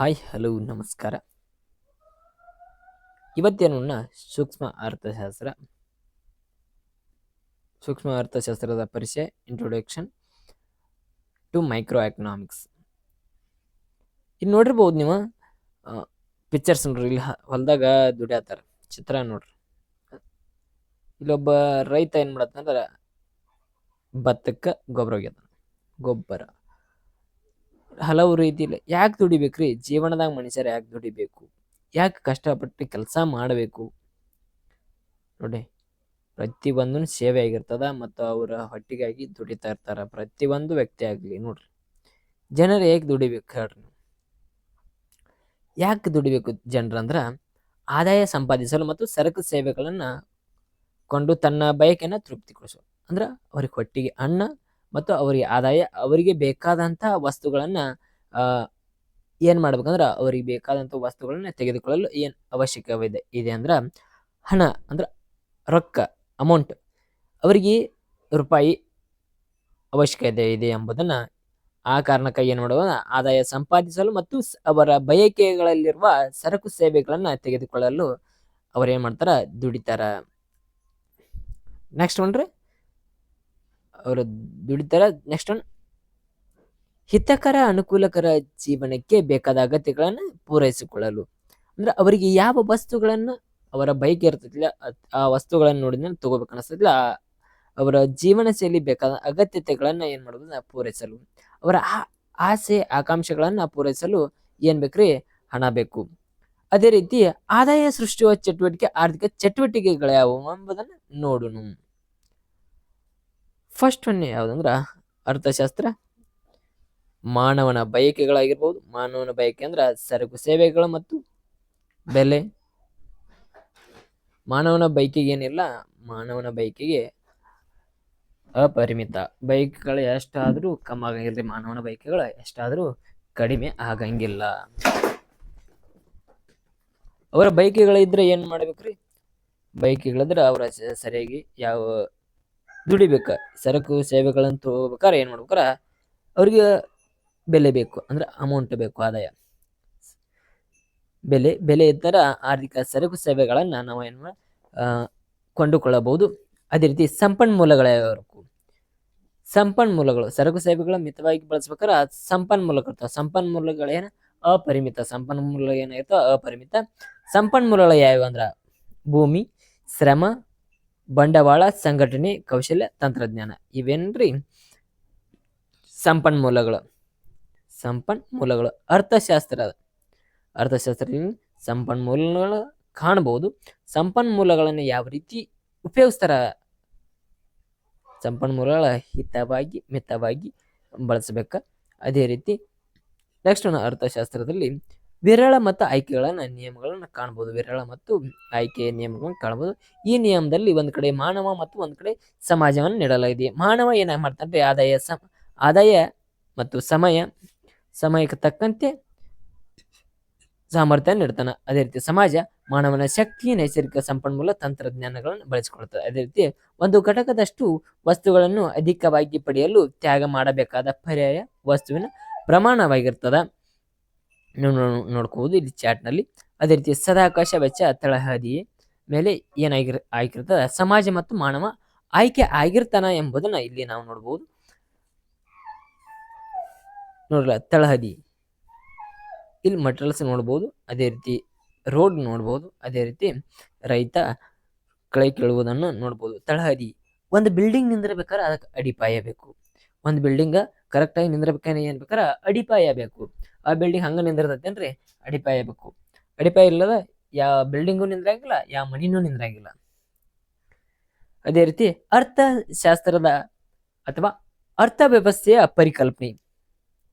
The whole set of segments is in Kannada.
ಹಾಯ್ ಹಲೋ ನಮಸ್ಕಾರ. ಇವತ್ತೇನು ಸೂಕ್ಷ್ಮ ಅರ್ಥಶಾಸ್ತ್ರ ಸೂಕ್ಷ್ಮ ಅರ್ಥಶಾಸ್ತ್ರದ ಪರಿಚಯ, ಇಂಟ್ರೊಡಕ್ಷನ್ ಟು ಮೈಕ್ರೋ ಎಕನಾಮಿಕ್ಸ್. ಇಲ್ಲಿ ನೋಡಿರ್ಬೋದು ನೀವು ಪಿಕ್ಚರ್ಸ್ ನೋಡ್ರಿ. ಇಲ್ಲಿ ಹೊಲದಾಗ ದುಡಿಯತ್ತಾರ, ಚಿತ್ರ ನೋಡ್ರಿ. ಇಲ್ಲೊಬ್ಬ ರೈತ ಏನ್ ಮಾಡತ್ತಂದ್ರ ಭತ್ತಕ್ಕೆ ಗೊಬ್ಬರ ಒಗ್ಯದ. ಗೊಬ್ಬರ ಹಲವು ರೀತಿಲಿ ಯಾಕೆ ದುಡಿಬೇಕ್ರಿ? ಜೀವನದಾಗ ಮನುಷ್ಯರು ಯಾಕೆ ದುಡಿಬೇಕು? ಯಾಕೆ ಕಷ್ಟಪಟ್ಟು ಕೆಲಸ ಮಾಡಬೇಕು ನೋಡಿ. ಪ್ರತಿಯೊಂದು ಸೇವೆ ಆಗಿರ್ತದ ಮತ್ತು ಅವರ ಹೊಟ್ಟಿಗಾಗಿ ದುಡಿತಾ ಇರ್ತಾರ. ಪ್ರತಿಯೊಂದು ವ್ಯಕ್ತಿ ಆಗ್ಲಿ ನೋಡ್ರಿ, ಜನರು ಹೇಗೆ ದುಡಿಬೇಕು ಹೇಳ್ರಿ? ಯಾಕೆ ದುಡಿಬೇಕು ಜನರಂದ್ರ ಆದಾಯ ಸಂಪಾದಿಸಲು ಮತ್ತು ಸರಕು ಸೇವೆಗಳನ್ನ ಕೊಂಡು ತನ್ನ ಬಯಕೆನ ತೃಪ್ತಿಗೊಳಿಸು. ಅಂದ್ರ ಅವ್ರಿಗೆ ಹೊಟ್ಟಿಗೆ ಅನ್ನ ಮತ್ತು ಅವರಿಗೆ ಆದಾಯ, ಅವರಿಗೆ ಬೇಕಾದಂತ ವಸ್ತುಗಳನ್ನ ಏನ್ ಮಾಡ್ಬೇಕಂದ್ರ ಅವ್ರಿಗೆ ಬೇಕಾದಂತ ವಸ್ತುಗಳನ್ನ ತೆಗೆದುಕೊಳ್ಳಲು ಏನ್ ಅವಶ್ಯಕವಿದೆ ಅಂದ್ರ ಹಣ, ಅಂದ್ರ ರೊಕ್ಕ, ಅಮೌಂಟ್. ಅವರಿಗೆ ರೂಪಾಯಿ ಅವಶ್ಯಕತೆ ಇದೆ ಎಂಬುದನ್ನ ಆ ಕಾರಣಕ್ಕಾಗಿ ಏನ್ ಮಾಡುವ ಆದಾಯ ಸಂಪಾದಿಸಲು ಮತ್ತು ಅವರ ಬಯಕೆಗಳಲ್ಲಿರುವ ಸರಕು ಸೇವೆಗಳನ್ನ ತೆಗೆದುಕೊಳ್ಳಲು ಅವ್ರೇನ್ ಮಾಡ್ತಾರ? ದುಡಿತಾರ. ನೆಕ್ಸ್ಟ್ ಒನ್ರಿ, ಅವರು ದುಡಿತಾರ. ನೆಕ್ಸ್ಟ್ ಒನ್, ಹಿತಕರ ಅನುಕೂಲಕರ ಜೀವನಕ್ಕೆ ಬೇಕಾದ ಅಗತ್ಯಗಳನ್ನ ಪೂರೈಸಿಕೊಳ್ಳಲು. ಅಂದ್ರೆ ಅವರಿಗೆ ಯಾವ ವಸ್ತುಗಳನ್ನ ಅವರ ಬೈಕ್ ಇರ್ತದಿಲ್ಲ, ಆ ವಸ್ತುಗಳನ್ನ ನೋಡಿದ್ರೆ ತಗೋಬೇಕು ಅನಿಸ್ತದಿಲ್ಲ, ಅವರ ಜೀವನ ಶೈಲಿ ಬೇಕಾದ ಅಗತ್ಯತೆಗಳನ್ನ ಏನ್ ಮಾಡೋದು? ಪೂರೈಸಲು. ಅವರ ಆಸೆ ಆಕಾಂಕ್ಷೆಗಳನ್ನ ಪೂರೈಸಲು ಏನ್ ಬೇಕ್ರಿ? ಹಣ ಬೇಕು. ಅದೇ ರೀತಿ ಆದಾಯ ಸೃಷ್ಟಿಸುವ ಚಟುವಟಿಕೆ, ಆರ್ಥಿಕ ಚಟುವಟಿಕೆಗಳು ಯಾವುವು ಎಂಬುದನ್ನ ನೋಡೋಣ. ಫಸ್ಟ್ ಒನ್ ಯಾವ್ದಂದ್ರ ಅರ್ಥಶಾಸ್ತ್ರ ಮಾನವನ ಬಯಕೆಗಳಾಗಿರ್ಬೋದು. ಮಾನವನ ಬಯಕೆ ಅಂದ್ರ ಸರಕು ಸೇವೆಗಳು ಮತ್ತು ಬೆಲೆ. ಮಾನವನ ಬಯಕೆಗೆ ಏನಿಲ್ಲ, ಮಾನವನ ಬಯಕೆಗೆ ಅಪರಿಮಿತ. ಬೈಕ್ಗಳು ಎಷ್ಟಾದ್ರೂ ಕಮ್ಮಿ ಆಗಂಗಿಲ್ರಿ. ಮಾನವನ ಬೈಕ್ಗಳು ಎಷ್ಟಾದ್ರೂ ಕಡಿಮೆ ಆಗಂಗಿಲ್ಲ. ಅವರ ಬೈಕ್ಗಳಿದ್ರೆ ಏನ್ ಮಾಡ್ಬೇಕ್ರಿ? ಬೈಕ್ಗಳಿದ್ರೆ ಅವರ ಸರಿಯಾಗಿ ಯಾವ ದುಡಿಬೇಕ, ಸರಕು ಸೇವೆಗಳನ್ನ ತಗೋಬೇಕಾರ ಏನ್ ಮಾಡ್ಬೇಕಾರ? ಅವ್ರಿಗೆ ಬೆಲೆ ಬೇಕು, ಅಂದ್ರೆ ಅಮೌಂಟ್ ಬೇಕು, ಆದಾಯ. ಬೆಲೆ ಇದ್ದರೆ ಆರ್ಥಿಕ ಸರಕು ಸೇವೆಗಳನ್ನ ನಾವು ಏನ್ ಕೊಂಡುಕೊಳ್ಳಬಹುದು. ಅದೇ ರೀತಿ ಸಂಪನ್ಮೂಲಗಳ ಸಂಪನ್ಮೂಲಗಳು, ಸರಕು ಸೇವೆಗಳ ಮಿತವಾಗಿ ಬಳಸ್ಬೇಕಾರ ಸಂಪನ್ಮೂಲಗಳು. ಸಂಪನ್ಮೂಲಗಳೇನ ಅಪರಿಮಿತ. ಸಂಪನ್ಮೂಲ ಏನಾಗಿರ್ತಾವ? ಅಪರಿಮಿತ. ಸಂಪನ್ಮೂಲಗಳು ಯಾವ್ಯಾವ ಅಂದ್ರ ಭೂಮಿ, ಶ್ರಮ, ಬಂಡವಾಳ, ಸಂಘಟನೆ, ಕೌಶಲ್ಯ, ತಂತ್ರಜ್ಞಾನ. ಇವೇನ್ರಿ ಸಂಪನ್ಮೂಲಗಳು. ಅರ್ಥಶಾಸ್ತ್ರದಲ್ಲಿ ಸಂಪನ್ಮೂಲಗಳು ಕಾಣಬಹುದು. ಸಂಪನ್ಮೂಲಗಳನ್ನು ಯಾವ ರೀತಿ ಉಪಯೋಗಿಸ್ತಾರ? ಸಂಪನ್ಮೂಲಗಳ ಹಿತವಾಗಿ ಮಿತವಾಗಿ ಬಳಸಬೇಕ. ಅದೇ ರೀತಿ ನೆಕ್ಸ್ಟ್ ಅರ್ಥಶಾಸ್ತ್ರದಲ್ಲಿ ವಿರಳ ಮತ್ತು ಆಯ್ಕೆಗಳನ್ನ ನಿಯಮಗಳನ್ನ ಕಾಣಬಹುದು. ವಿರಳ ಮತ್ತು ಆಯ್ಕೆಯ ನಿಯಮಗಳನ್ನು ಕಾಣಬಹುದು. ಈ ನಿಯಮದಲ್ಲಿ ಒಂದ್ ಕಡೆ ಮಾನವ ಮತ್ತು ಒಂದ್ ಕಡೆ ಸಮಾಜವನ್ನು ನೀಡಲಾಗಿದೆ. ಮಾನವ ಏನ ಮಾಡ್ತಾನೆ? ಆದಾಯ ಮತ್ತು ಸಮಯಕ್ಕೆ ತಕ್ಕಂತೆ ಸಾಮರ್ಥ್ಯ ನೀಡ್ತಾನೆ. ಅದೇ ರೀತಿ ಸಮಾಜ ಮಾನವನ ಶಕ್ತಿ, ನೈಸರ್ಗಿಕ ಸಂಪನ್ಮೂಲ, ತಂತ್ರಜ್ಞಾನಗಳನ್ನು ಬಳಸಿಕೊಳ್ತದೆ. ಅದೇ ರೀತಿ ಒಂದು ಘಟಕದಷ್ಟು ವಸ್ತುಗಳನ್ನು ಅಧಿಕವಾಗಿ ಪಡೆಯಲು ತ್ಯಾಗ ಮಾಡಬೇಕಾದ ಪರ್ಯಾಯ ವಸ್ತುವಿನ ಪ್ರಮಾಣವಾಗಿರ್ತದ. ನೋಡ್ಕೋಬಹುದು ಇಲ್ಲಿ ಚಾರ್ಟ್ ನಲ್ಲಿ. ಅದೇ ರೀತಿ ಸದಾಕಾಶ ವೆಚ್ಚ ತಳಹದಿಯ ಮೇಲೆ ಆಗಿರ್ತದ. ಸಮಾಜ ಮತ್ತು ಮಾನವ ಆಯ್ಕೆ ಆಗಿರ್ತಾನ ಎಂಬುದನ್ನ ಇಲ್ಲಿ ನಾವು ನೋಡ್ಬೋದು. ನೋಡ್ರಲ್ಲ, ತಳಹದಿ ಇಲ್ಲಿ ಮಟೀರಿಯಲ್ಸ್ ನೋಡ್ಬೋದು. ಅದೇ ರೀತಿ ರೋಡ್ ನೋಡ್ಬೋದು. ಅದೇ ರೀತಿ ರೈತ ಕಳೆ ಕೀಳುವುದನ್ನು ನೋಡ್ಬೋದು. ತಳಹದಿ, ಒಂದು ಬಿಲ್ಡಿಂಗ್ ನಿಂದಿರ್ಬೇಕಾದ್ರೆ ಅದಕ್ಕೆ ಅಡಿಪಾಯ ಬೇಕು. ಒಂದು ಬಿಲ್ಡಿಂಗ್ ಕರೆಕ್ಟಾಗಿ ನಿಂದಿರ್ಬೇಕಾದ್ರೆ ಏನ್ ಬೇಕಾರ? ಅಡಿಪಾಯ ಬೇಕು. ಆ ಬಿಲ್ಡಿಂಗ್ ಹಂಗ ನಿಂದಿರ್ತೈತೇನ್ರಿ? ಅಡಿಪಾಯ ಬೇಕು. ಅಡಿಪಾಯ ಇಲ್ಲದ ಯಾವ ಬಿಲ್ಡಿಂಗು ನಿಂದ್ರಾಗಿಲ್ಲ, ಯಾವ ಮನಿನೂ ನಿಂದ್ರಾಗಿಲ್ಲ. ಅದೇ ರೀತಿ ಅರ್ಥಶಾಸ್ತ್ರದ ಅಥವಾ ಅರ್ಥವ್ಯವಸ್ಥೆಯ ಪರಿಕಲ್ಪನೆ,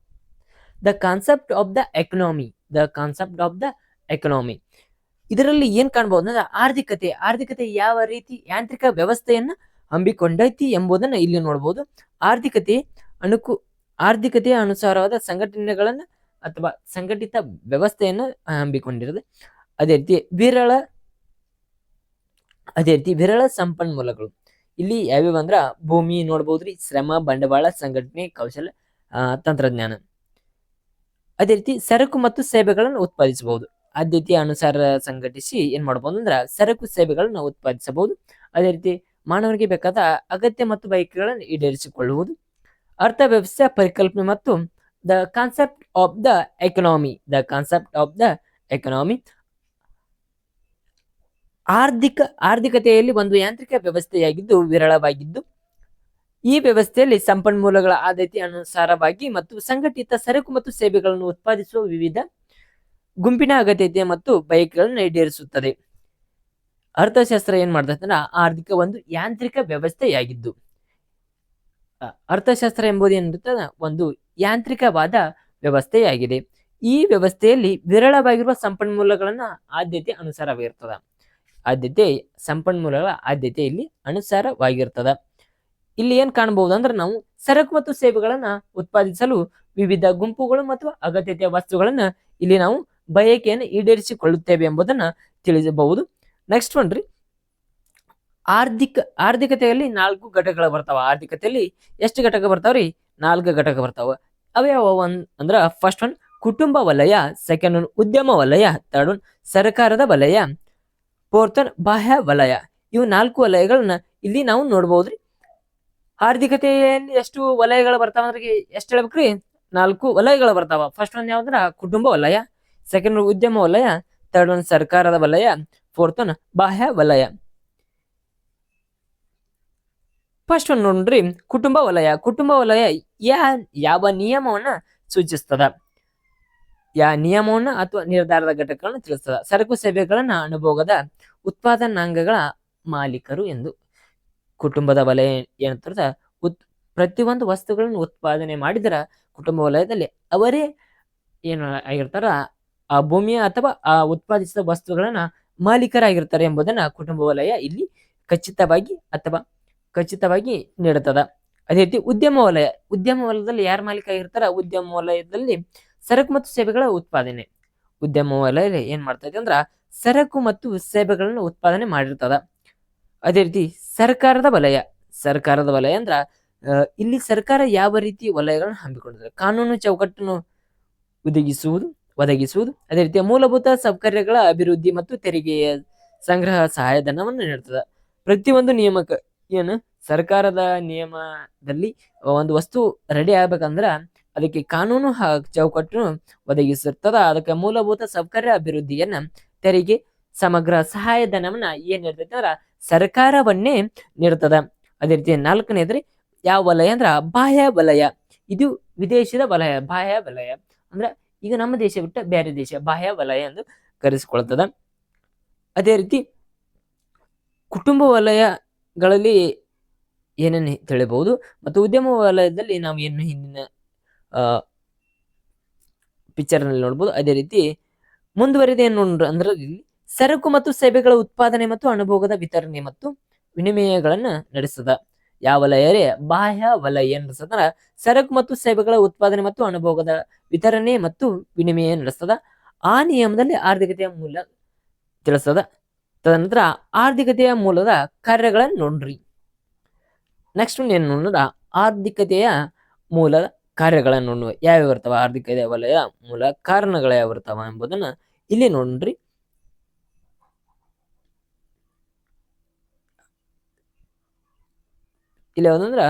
the concept of the economy. ಇದರಲ್ಲಿ ಏನ್ ಕಾಣಬಹುದು ಅಂದ್ರೆ ಆರ್ಥಿಕತೆ ಯಾವ ರೀತಿ ಯಾಂತ್ರಿಕ ವ್ಯವಸ್ಥೆಯನ್ನ ಹಮ್ಮಿಕೊಂಡೈತಿ ಎಂಬುದನ್ನ ಇಲ್ಲಿ ನೋಡಬಹುದು. ಆರ್ಥಿಕತೆಯ ಅನುಸಾರವಾದ ಸಂಘಟನೆಗಳನ್ನ ಅಥವಾ ಸಂಘಟಿತ ವ್ಯವಸ್ಥೆಯನ್ನ ಹಮ್ಮಿಕೊಂಡಿರೋದು. ಅದೇ ರೀತಿ ವಿರಳ ಸಂಪನ್ಮೂಲಗಳು ಇಲ್ಲಿ ಯಾವ್ಯಾವ ಅಂದ್ರ ಭೂಮಿ ನೋಡ್ಬೋದ್ರಿ, ಶ್ರಮ, ಬಂಡವಾಳ, ಸಂಘಟನೆ, ಕೌಶಲ್ಯ, ತಂತ್ರಜ್ಞಾನ. ಅದೇ ರೀತಿ ಸರಕು ಮತ್ತು ಸೇವೆಗಳನ್ನು ಉತ್ಪಾದಿಸಬಹುದು. ಆದ್ಯತೆಯ ಅನುಸಾರ ಸಂಘಟಿಸಿ ಏನ್ ಮಾಡಬಹುದು ಅಂದ್ರ ಸರಕು ಸೇವೆಗಳನ್ನು ಉತ್ಪಾದಿಸಬಹುದು. ಅದೇ ರೀತಿ ಮಾನವರಿಗೆ ಬೇಕಾದ ಅಗತ್ಯ ಮತ್ತು ಬಯಕೆಗಳನ್ನು ಈಡೇರಿಸಿಕೊಳ್ಳುವುದು. ಅರ್ಥವ್ಯವಸ್ಥೆಯ ಪರಿಕಲ್ಪನೆ ಮತ್ತು the concept of the economy ಆರ್ಥಿಕತೆಯಲ್ಲಿ ಒಂದು ಯಾಂತ್ರಿಕ ವ್ಯವಸ್ಥೆಯಾಗಿದ್ದು ವಿರಳವಾಗಿದ್ದು, ಈ ವ್ಯವಸ್ಥೆಯಲ್ಲಿ ಸಂಪನ್ಮೂಲಗಳ ಆದ್ಯತೆ ಅನುಸಾರವಾಗಿ ಮತ್ತು ಸಂಘಟಿತ ಸರಕು ಮತ್ತು ಸೇವೆಗಳನ್ನು ಉತ್ಪಾದಿಸುವ ವಿವಿಧ ಗುಂಪಿನ ಅಗತ್ಯತೆ ಮತ್ತು ಬಯಕೆಗಳನ್ನು ಈಡೇರಿಸುತ್ತದೆ. ಅರ್ಥಶಾಸ್ತ್ರ ಏನ್ ಮಾಡ್ತೈತೆ ಅಂದ್ರೆ ಆರ್ಥಿಕ ಒಂದು ಯಾಂತ್ರಿಕ ವ್ಯವಸ್ಥೆಯಾಗಿದ್ದು, ಅರ್ಥಶಾಸ್ತ್ರ ಎಂಬುದು ಏನಿರುತ್ತದೆ ಒಂದು ಯಾಂತ್ರಿಕವಾದ ವ್ಯವಸ್ಥೆಯಾಗಿದೆ. ಈ ವ್ಯವಸ್ಥೆಯಲ್ಲಿ ವಿರಳವಾಗಿರುವ ಸಂಪನ್ಮೂಲಗಳನ್ನ ಆದ್ಯತೆ ಅನುಸಾರವಾಗಿರ್ತದ. ಸಂಪನ್ಮೂಲಗಳ ಆದ್ಯತೆ ಇಲ್ಲಿ ಅನುಸಾರವಾಗಿರ್ತದ. ಇಲ್ಲಿ ಏನ್ ಕಾಣಬಹುದು ಅಂದ್ರೆ ನಾವು ಸರಕು ಮತ್ತು ಸೇವೆಗಳನ್ನ ಉತ್ಪಾದಿಸಲು ವಿವಿಧ ಗುಂಪುಗಳು ಮತ್ತು ಅಗತ್ಯತೆಯ ವಸ್ತುಗಳನ್ನ ಇಲ್ಲಿ ನಾವು ಬಯಕೆಯನ್ನು ಈಡೇರಿಸಿಕೊಳ್ಳುತ್ತೇವೆ ಎಂಬುದನ್ನ ತಿಳಿಸಬಹುದು. ನೆಕ್ಸ್ಟ್ ಒನ್ರಿ, ಆರ್ಥಿಕತೆಯಲ್ಲಿ 4 ಘಟಕಗಳು ಬರ್ತಾವ. ಆರ್ಥಿಕತೆಯಲ್ಲಿ ಎಷ್ಟು ಘಟಕ ಬರ್ತಾವ್ರಿ? 4 ಘಟಕ ಬರ್ತಾವ. ಅವ್ಯಾವ ಅಂದ್ರ ಫಸ್ಟ್ ಒನ್ ಕುಟುಂಬ ವಲಯ, ಸೆಕೆಂಡ್ ಒನ್ ಉದ್ಯಮ ವಲಯ, ಥರ್ಡ್ ಒನ್ ಸರ್ಕಾರದ ವಲಯ, ಫೋರ್ತ್ ಒನ್ ಬಾಹ್ಯ ವಲಯ. ಇವು 4 ವಲಯಗಳನ್ನ ಇಲ್ಲಿ ನಾವು ನೋಡ್ಬೋದ್ರಿ. ಆರ್ಥಿಕತೆಯಲ್ಲಿ ಎಷ್ಟು ವಲಯಗಳು ಬರ್ತಾವ ಅಂದ್ರೆ ಎಷ್ಟು ಹೇಳ್ಬೇಕ್ರಿ? 4 ವಲಯಗಳು ಬರ್ತಾವ. ಫಸ್ಟ್ ಒನ್ ಯಾವ್ದ್ರ ಕುಟುಂಬ ವಲಯ, ಸೆಕೆಂಡ್ ಉದ್ಯಮ ವಲಯ, ಥರ್ಡ್ ಒನ್ ಸರ್ಕಾರದ ವಲಯ, ಫೋರ್ತ್ ಒನ್ ಬಾಹ್ಯ ವಲಯ. ಫಸ್ಟ್ ಒನ್ ನೋಡ್ರಿ, ಕುಟುಂಬ ವಲಯ. ಕುಟುಂಬ ವಲಯ ಯಾವ ನಿಯಮವನ್ನ ಸೂಚಿಸ್ತದ? ನಿಯಮವನ್ನ ಅಥವಾ ನಿರ್ಧಾರದ ಘಟಕಗಳನ್ನ ತಿಳಿಸ್ತದ. ಸರಕು ಸೇವೆಗಳನ್ನ ಅನುಭೋಗದ ಉತ್ಪಾದನಾಂಗಗಳ ಮಾಲೀಕರು ಎಂದು. ಕುಟುಂಬದ ವಲಯ ಏನಂತ ಪ್ರತಿಯೊಂದು ವಸ್ತುಗಳನ್ನು ಉತ್ಪಾದನೆ ಮಾಡಿದರ ಕುಟುಂಬ ವಲಯದಲ್ಲಿ ಅವರೇ ಏನು ಆಗಿರ್ತಾರ ಆ ಭೂಮಿಯ ಅಥವಾ ಆ ಉತ್ಪಾದಿಸಿದ ವಸ್ತುಗಳನ್ನ ಮಾಲೀಕರಾಗಿರ್ತಾರೆ ಎಂಬುದನ್ನ ಕುಟುಂಬ ವಲಯ ಇಲ್ಲಿ ಖಚಿತವಾಗಿ ನೀಡುತ್ತದ. ಅದೇ ರೀತಿ ಉದ್ಯಮ ವಲಯದಲ್ಲಿ ಯಾರು ಮಾಲೀಕ ಆಗಿರ್ತಾರ? ಉದ್ಯಮ ವಲಯದಲ್ಲಿ ಸರಕು ಮತ್ತು ಸೇವೆಗಳ ಉತ್ಪಾದನೆ. ಉದ್ಯಮ ವಲಯ ಏನ್ ಮಾಡ್ತೈತಿ ಅಂದ್ರ ಸರಕು ಮತ್ತು ಸೇವೆಗಳನ್ನು ಉತ್ಪಾದನೆ ಮಾಡಿರ್ತದ. ಅದೇ ರೀತಿ ಸರ್ಕಾರದ ವಲಯ ಅಂದ್ರ ಇಲ್ಲಿ ಸರ್ಕಾರ ಯಾವ ರೀತಿ ವಲಯಗಳನ್ನು ಹಮ್ಮಿಕೊಂಡಿದೆ? ಕಾನೂನು ಚೌಕಟ್ಟನ್ನು ಒದಗಿಸುವುದು. ಅದೇ ರೀತಿಯ ಮೂಲಭೂತ ಸೌಕರ್ಯಗಳ ಅಭಿವೃದ್ಧಿ ಮತ್ತು ತೆರಿಗೆಯ ಸಂಗ್ರಹ ಸಹಾಯಧನವನ್ನು ನೀಡುತ್ತದೆ. ಪ್ರತಿಯೊಂದು ನಿಯಮಕ್ಕೆ ಏನು ಸರ್ಕಾರದ ನಿಯಮದಲ್ಲಿ ಒಂದು ವಸ್ತು ರೆಡಿ ಆಗ್ಬೇಕಂದ್ರ ಅದಕ್ಕೆ ಕಾನೂನು ಚೌಕಟ್ಟು ಒದಗಿಸಿರ್ತದ. ಅದಕ್ಕೆ ಮೂಲಭೂತ ಸೌಕರ್ಯ ಅಭಿವೃದ್ಧಿಯನ್ನ, ತೆರಿಗೆ, ಸಮಗ್ರ ಸಹಾಯಧನವನ್ನ ಏನ್ ನೀಡ್ತೈತೆ ಅಂದ್ರ ಸರ್ಕಾರವನ್ನೇ ನೀಡ್ತದ. ಅದೇ ರೀತಿ 4ನೇದ್ರಿ ಯಾವ ವಲಯ ಅಂದ್ರ ಬಾಹ್ಯ ವಲಯ. ಇದು ವಿದೇಶದ ವಲಯ. ಬಾಹ್ಯ ವಲಯ ಅಂದ್ರ ಈಗ ನಮ್ಮ ದೇಶ ಬಿಟ್ಟ ಬೇರೆ ದೇಶ ಬಾಹ್ಯ ವಲಯ ಎಂದು ಕರೆಸಿಕೊಳ್ತದ. ಅದೇ ರೀತಿ ಕುಟುಂಬ ವಲಯಗಳಲ್ಲಿ ಏನನ್ನು ತಿಳಿಬಹುದು ಮತ್ತು ಉದ್ಯಮ ವಲಯದಲ್ಲಿ ನಾವು ಏನು ಹಿಂದಿನ ಪಿಕ್ಚರ್ ನಲ್ಲಿ ನೋಡ್ಬೋದು. ಅದೇ ರೀತಿ ಮುಂದುವರಿದ ಏನು ಅಂದ್ರೆ ಸರಕು ಮತ್ತು ಸೇವೆಗಳ ಉತ್ಪಾದನೆ ಮತ್ತು ಅನುಭೋಗದ ವಿತರಣೆ ಮತ್ತು ವಿನಿಮಯಗಳನ್ನ ನಡೆಸದ. ಯಾವ ವಲಯ? ಬಾಹ್ಯ ವಲಯ ನಡೆಸದ. ಸರಕು ಮತ್ತು ಸೇವೆಗಳ ಉತ್ಪಾದನೆ ಮತ್ತು ಅನುಭೋಗದ ವಿತರಣೆ ಮತ್ತು ವಿನಿಮಯ ನಡೆಸ್ತದ. ಆ ನಿಯಮದಲ್ಲಿ ಆರ್ಥಿಕತೆಯ ಮೂಲ ತಿಳಿಸ್ತದ. ತದನಂತರ ಆರ್ಥಿಕತೆಯ ಮೂಲದ ಕಾರ್ಯಗಳನ್ನ ನೋಡ್ರಿ. ನೆಕ್ಸ್ಟ್ ಏನು ನೋಡೋಣ? ಆರ್ಥಿಕತೆಯ ಮೂಲದ ಕಾರ್ಯಗಳನ್ನು ನೋಡುವ ಯಾವ್ಯಾವ ಇರ್ತಾವ, ಆರ್ಥಿಕತೆಯ ವಲಯ ಮೂಲ ಕಾರಣಗಳು ಯಾವ ಇರ್ತಾವ ಎಂಬುದನ್ನ ಇಲ್ಲಿ ನೋಡ್ರಿ. ಇಲ್ಲಿ ಯಾವ್ದಂದ್ರ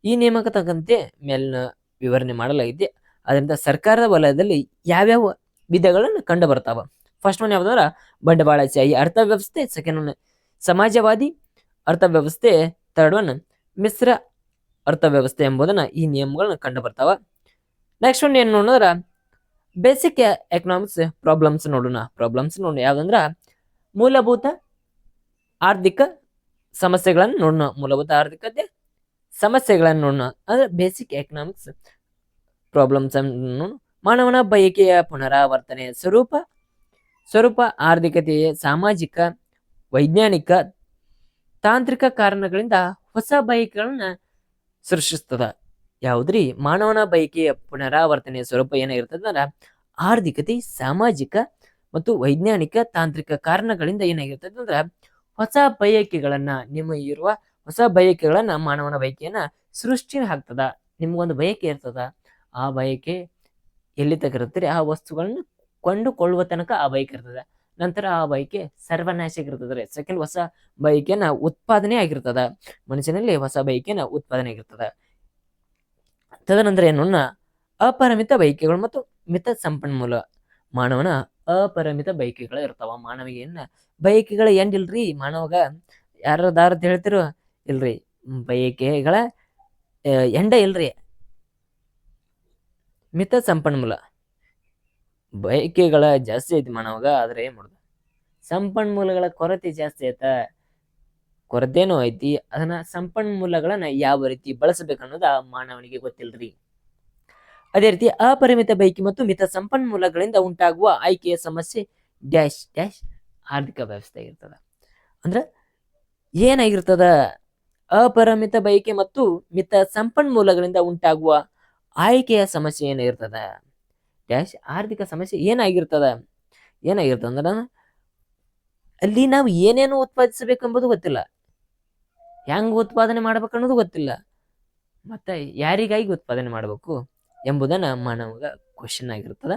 ಈ ನೇಮಕ ತಕ್ಕಂತೆ ಮೇಲಿನ ವಿವರಣೆ ಮಾಡಲಾಗಿದೆ. ಅದರಿಂದ ಸರ್ಕಾರದ ವಲಯದಲ್ಲಿ ಯಾವ್ಯಾವ ವಿಧಗಳನ್ನು ಕಂಡು ಬರ್ತಾವ. ಫಸ್ಟ್ ಒನ್ ಯಾವ್ದಂದ್ರ ಬಂಡವಾಳಶಾಹಿ ಅರ್ಥವ್ಯವಸ್ಥೆ, ಸೆಕೆಂಡ್ ಒನ್ ಸಮಾಜವಾದಿ ಅರ್ಥವ್ಯವಸ್ಥೆ, ಥರ್ಡ್ ಒನ್ ಮಿಶ್ರ ಅರ್ಥವ್ಯವಸ್ಥೆ ಎಂಬುದನ್ನ ಈ ನಿಯಮಗಳನ್ನ ಕಂಡು ಬರ್ತಾವ. ನೆಕ್ಸ್ಟ್ ಒನ್ ಏನ್ ನೋಡಿದ್ರ ಬೇಸಿಕ್ ಎಕನಾಮಿಕ್ಸ್ ಪ್ರಾಬ್ಲಮ್ಸ್ ನೋಡೋಣ. ಯಾವ್ದಂದ್ರ ಮೂಲಭೂತ ಆರ್ಥಿಕ ಸಮಸ್ಯೆಗಳನ್ನು ನೋಡೋಣ. ಮೂಲಭೂತ ಆರ್ಥಿಕತೆ ಸಮಸ್ಯೆಗಳನ್ನು ನೋಡೋಣ. ಅಂದ್ರೆ ಬೇಸಿಕ್ ಎಕನಾಮಿಕ್ಸ್ ಪ್ರಾಬ್ಲಮ್ಸ್ ಅನ್ನು ಮಾನವನ ಬಯಕೆಯ ಪುನರಾವರ್ತನೆಯ ಸ್ವರೂಪ ಆರ್ಥಿಕತೆಯ ಸಾಮಾಜಿಕ, ವೈಜ್ಞಾನಿಕ, ತಾಂತ್ರಿಕ ಕಾರಣಗಳಿಂದ ಹೊಸ ಬಯಕೆಗಳನ್ನ ಸೃಷ್ಟಿಸ್ತದ. ಯಾವ್ದ್ರಿ? ಮಾನವನ ಬಯಕೆಯ ಪುನರಾವರ್ತನೆಯ ಸ್ವರೂಪ ಏನಾಗಿರ್ತದ ಅಂದ್ರ ಆರ್ಥಿಕತೆ ಸಾಮಾಜಿಕ ಮತ್ತು ವೈಜ್ಞಾನಿಕ, ತಾಂತ್ರಿಕ ಕಾರಣಗಳಿಂದ ಏನಾಗಿರ್ತದ ಅಂದ್ರ ಹೊಸ ಬಯಕೆಗಳನ್ನ, ನಿಮಗಿರುವ ಹೊಸ ಬಯಕೆಗಳನ್ನ ಮಾನವನ ಬಯಕೆಯನ್ನ ಸೃಷ್ಟಿ ಆಗ್ತದ. ನಿಮ್ಗೊಂದು ಬಯಕೆ ಇರ್ತದ, ಆ ಬಯಕೆ ಎಲ್ಲಿ ತನಕ ಇರ್ತದೆ ಆ ವಸ್ತುಗಳನ್ನು ಕೊಂಡುಕೊಳ್ಳುವ ತನಕ ಆ ಬೈಕ್ ಇರ್ತದೆ. ನಂತರ ಆ ಬೈಕೆ ಸರ್ವನಾಶ ಆಗಿರ್ತದೆ. ಸೆಕೆಂಡ್ ಹೊಸ ಬೈಕಿನ ಉತ್ಪಾದನೆ ಆಗಿರ್ತದ. ಮನುಷ್ಯನಲ್ಲಿ ಹೊಸ ಬೈಕಿನ ಉತ್ಪಾದನೆ ಆಗಿರ್ತದ. ತದನಂತರ ಏನು, ಅಪರಿಮಿತ ಬೈಕೆಗಳು ಮತ್ತು ಮಿತ ಸಂಪನ್ಮೂಲ. ಮಾನವನ ಅಪರಿಮಿತ ಬೈಕೆಗಳು ಇರ್ತಾವ. ಮಾನವಿಗೆ ಬೈಕೆಗಳ ಎಂಡಿಲ್ರಿ. ಮಾನವಗ ಯಾರದಾರ ಹೇಳ್ತಿರೋ ಇಲ್ರಿ, ಬೈಕೆಗಳ ಎಂಡ ಇಲ್ರಿ. ಮಿತ ಸಂಪನ್ಮೂಲ ಬೈಕೆಗಳ ಜಾಸ್ತಿ ಐತಿ ಮಾನವಗ, ಆದ್ರೆ ಏನ್ ಮಾಡುದು, ಸಂಪನ್ಮೂಲಗಳ ಕೊರತೆ ಜಾಸ್ತಿ ಆಯ್ತ. ಕೊರತೆನೂ ಐತಿ, ಅದನ್ನ ಸಂಪನ್ಮೂಲಗಳನ್ನ ಯಾವ ರೀತಿ ಬಳಸಬೇಕನ್ನೋದ ಮಾನವನಿಗೆ ಗೊತ್ತಿಲ್ರಿ. ಅದೇ ರೀತಿ ಅಪರಿಮಿತ ಬೈಕಿ ಮತ್ತು ಮಿತ ಸಂಪನ್ಮೂಲಗಳಿಂದ ಉಂಟಾಗುವ ಆಯ್ಕೆಯ ಸಮಸ್ಯೆ ಡ್ಯಾಶ್ ಡ್ಯಾಶ್ ಆರ್ಥಿಕ ವ್ಯವಸ್ಥೆ ಆಗಿರ್ತದ. ಅಂದ್ರ ಏನಾಗಿರ್ತದ, ಅಪರಿಮಿತ ಬೈಕೆ ಮತ್ತು ಮಿತ ಸಂಪನ್ಮೂಲಗಳಿಂದ ಉಂಟಾಗುವ ಆಯ್ಕೆಯ ಸಮಸ್ಯೆ ಏನಾಗಿರ್ತದ, ಡ್ಯಾಶ್ ಆರ್ಥಿಕ ಸಮಸ್ಯೆ ಏನಾಗಿರ್ತದ ಅಂದ್ರ ಅಲ್ಲಿ ನಾವು ಏನೇನು ಉತ್ಪಾದಿಸಬೇಕೆಂಬುದು ಗೊತ್ತಿಲ್ಲ, ಹೆಂಗ್ ಉತ್ಪಾದನೆ ಮಾಡ್ಬೇಕನ್ನೋದು ಗೊತ್ತಿಲ್ಲ, ಮತ್ತೆ ಯಾರಿಗಾಗಿ ಉತ್ಪಾದನೆ ಮಾಡಬೇಕು ಎಂಬುದನ್ನ ಮಾನವಗ ಕ್ವಶನ್ ಆಗಿರ್ತದ.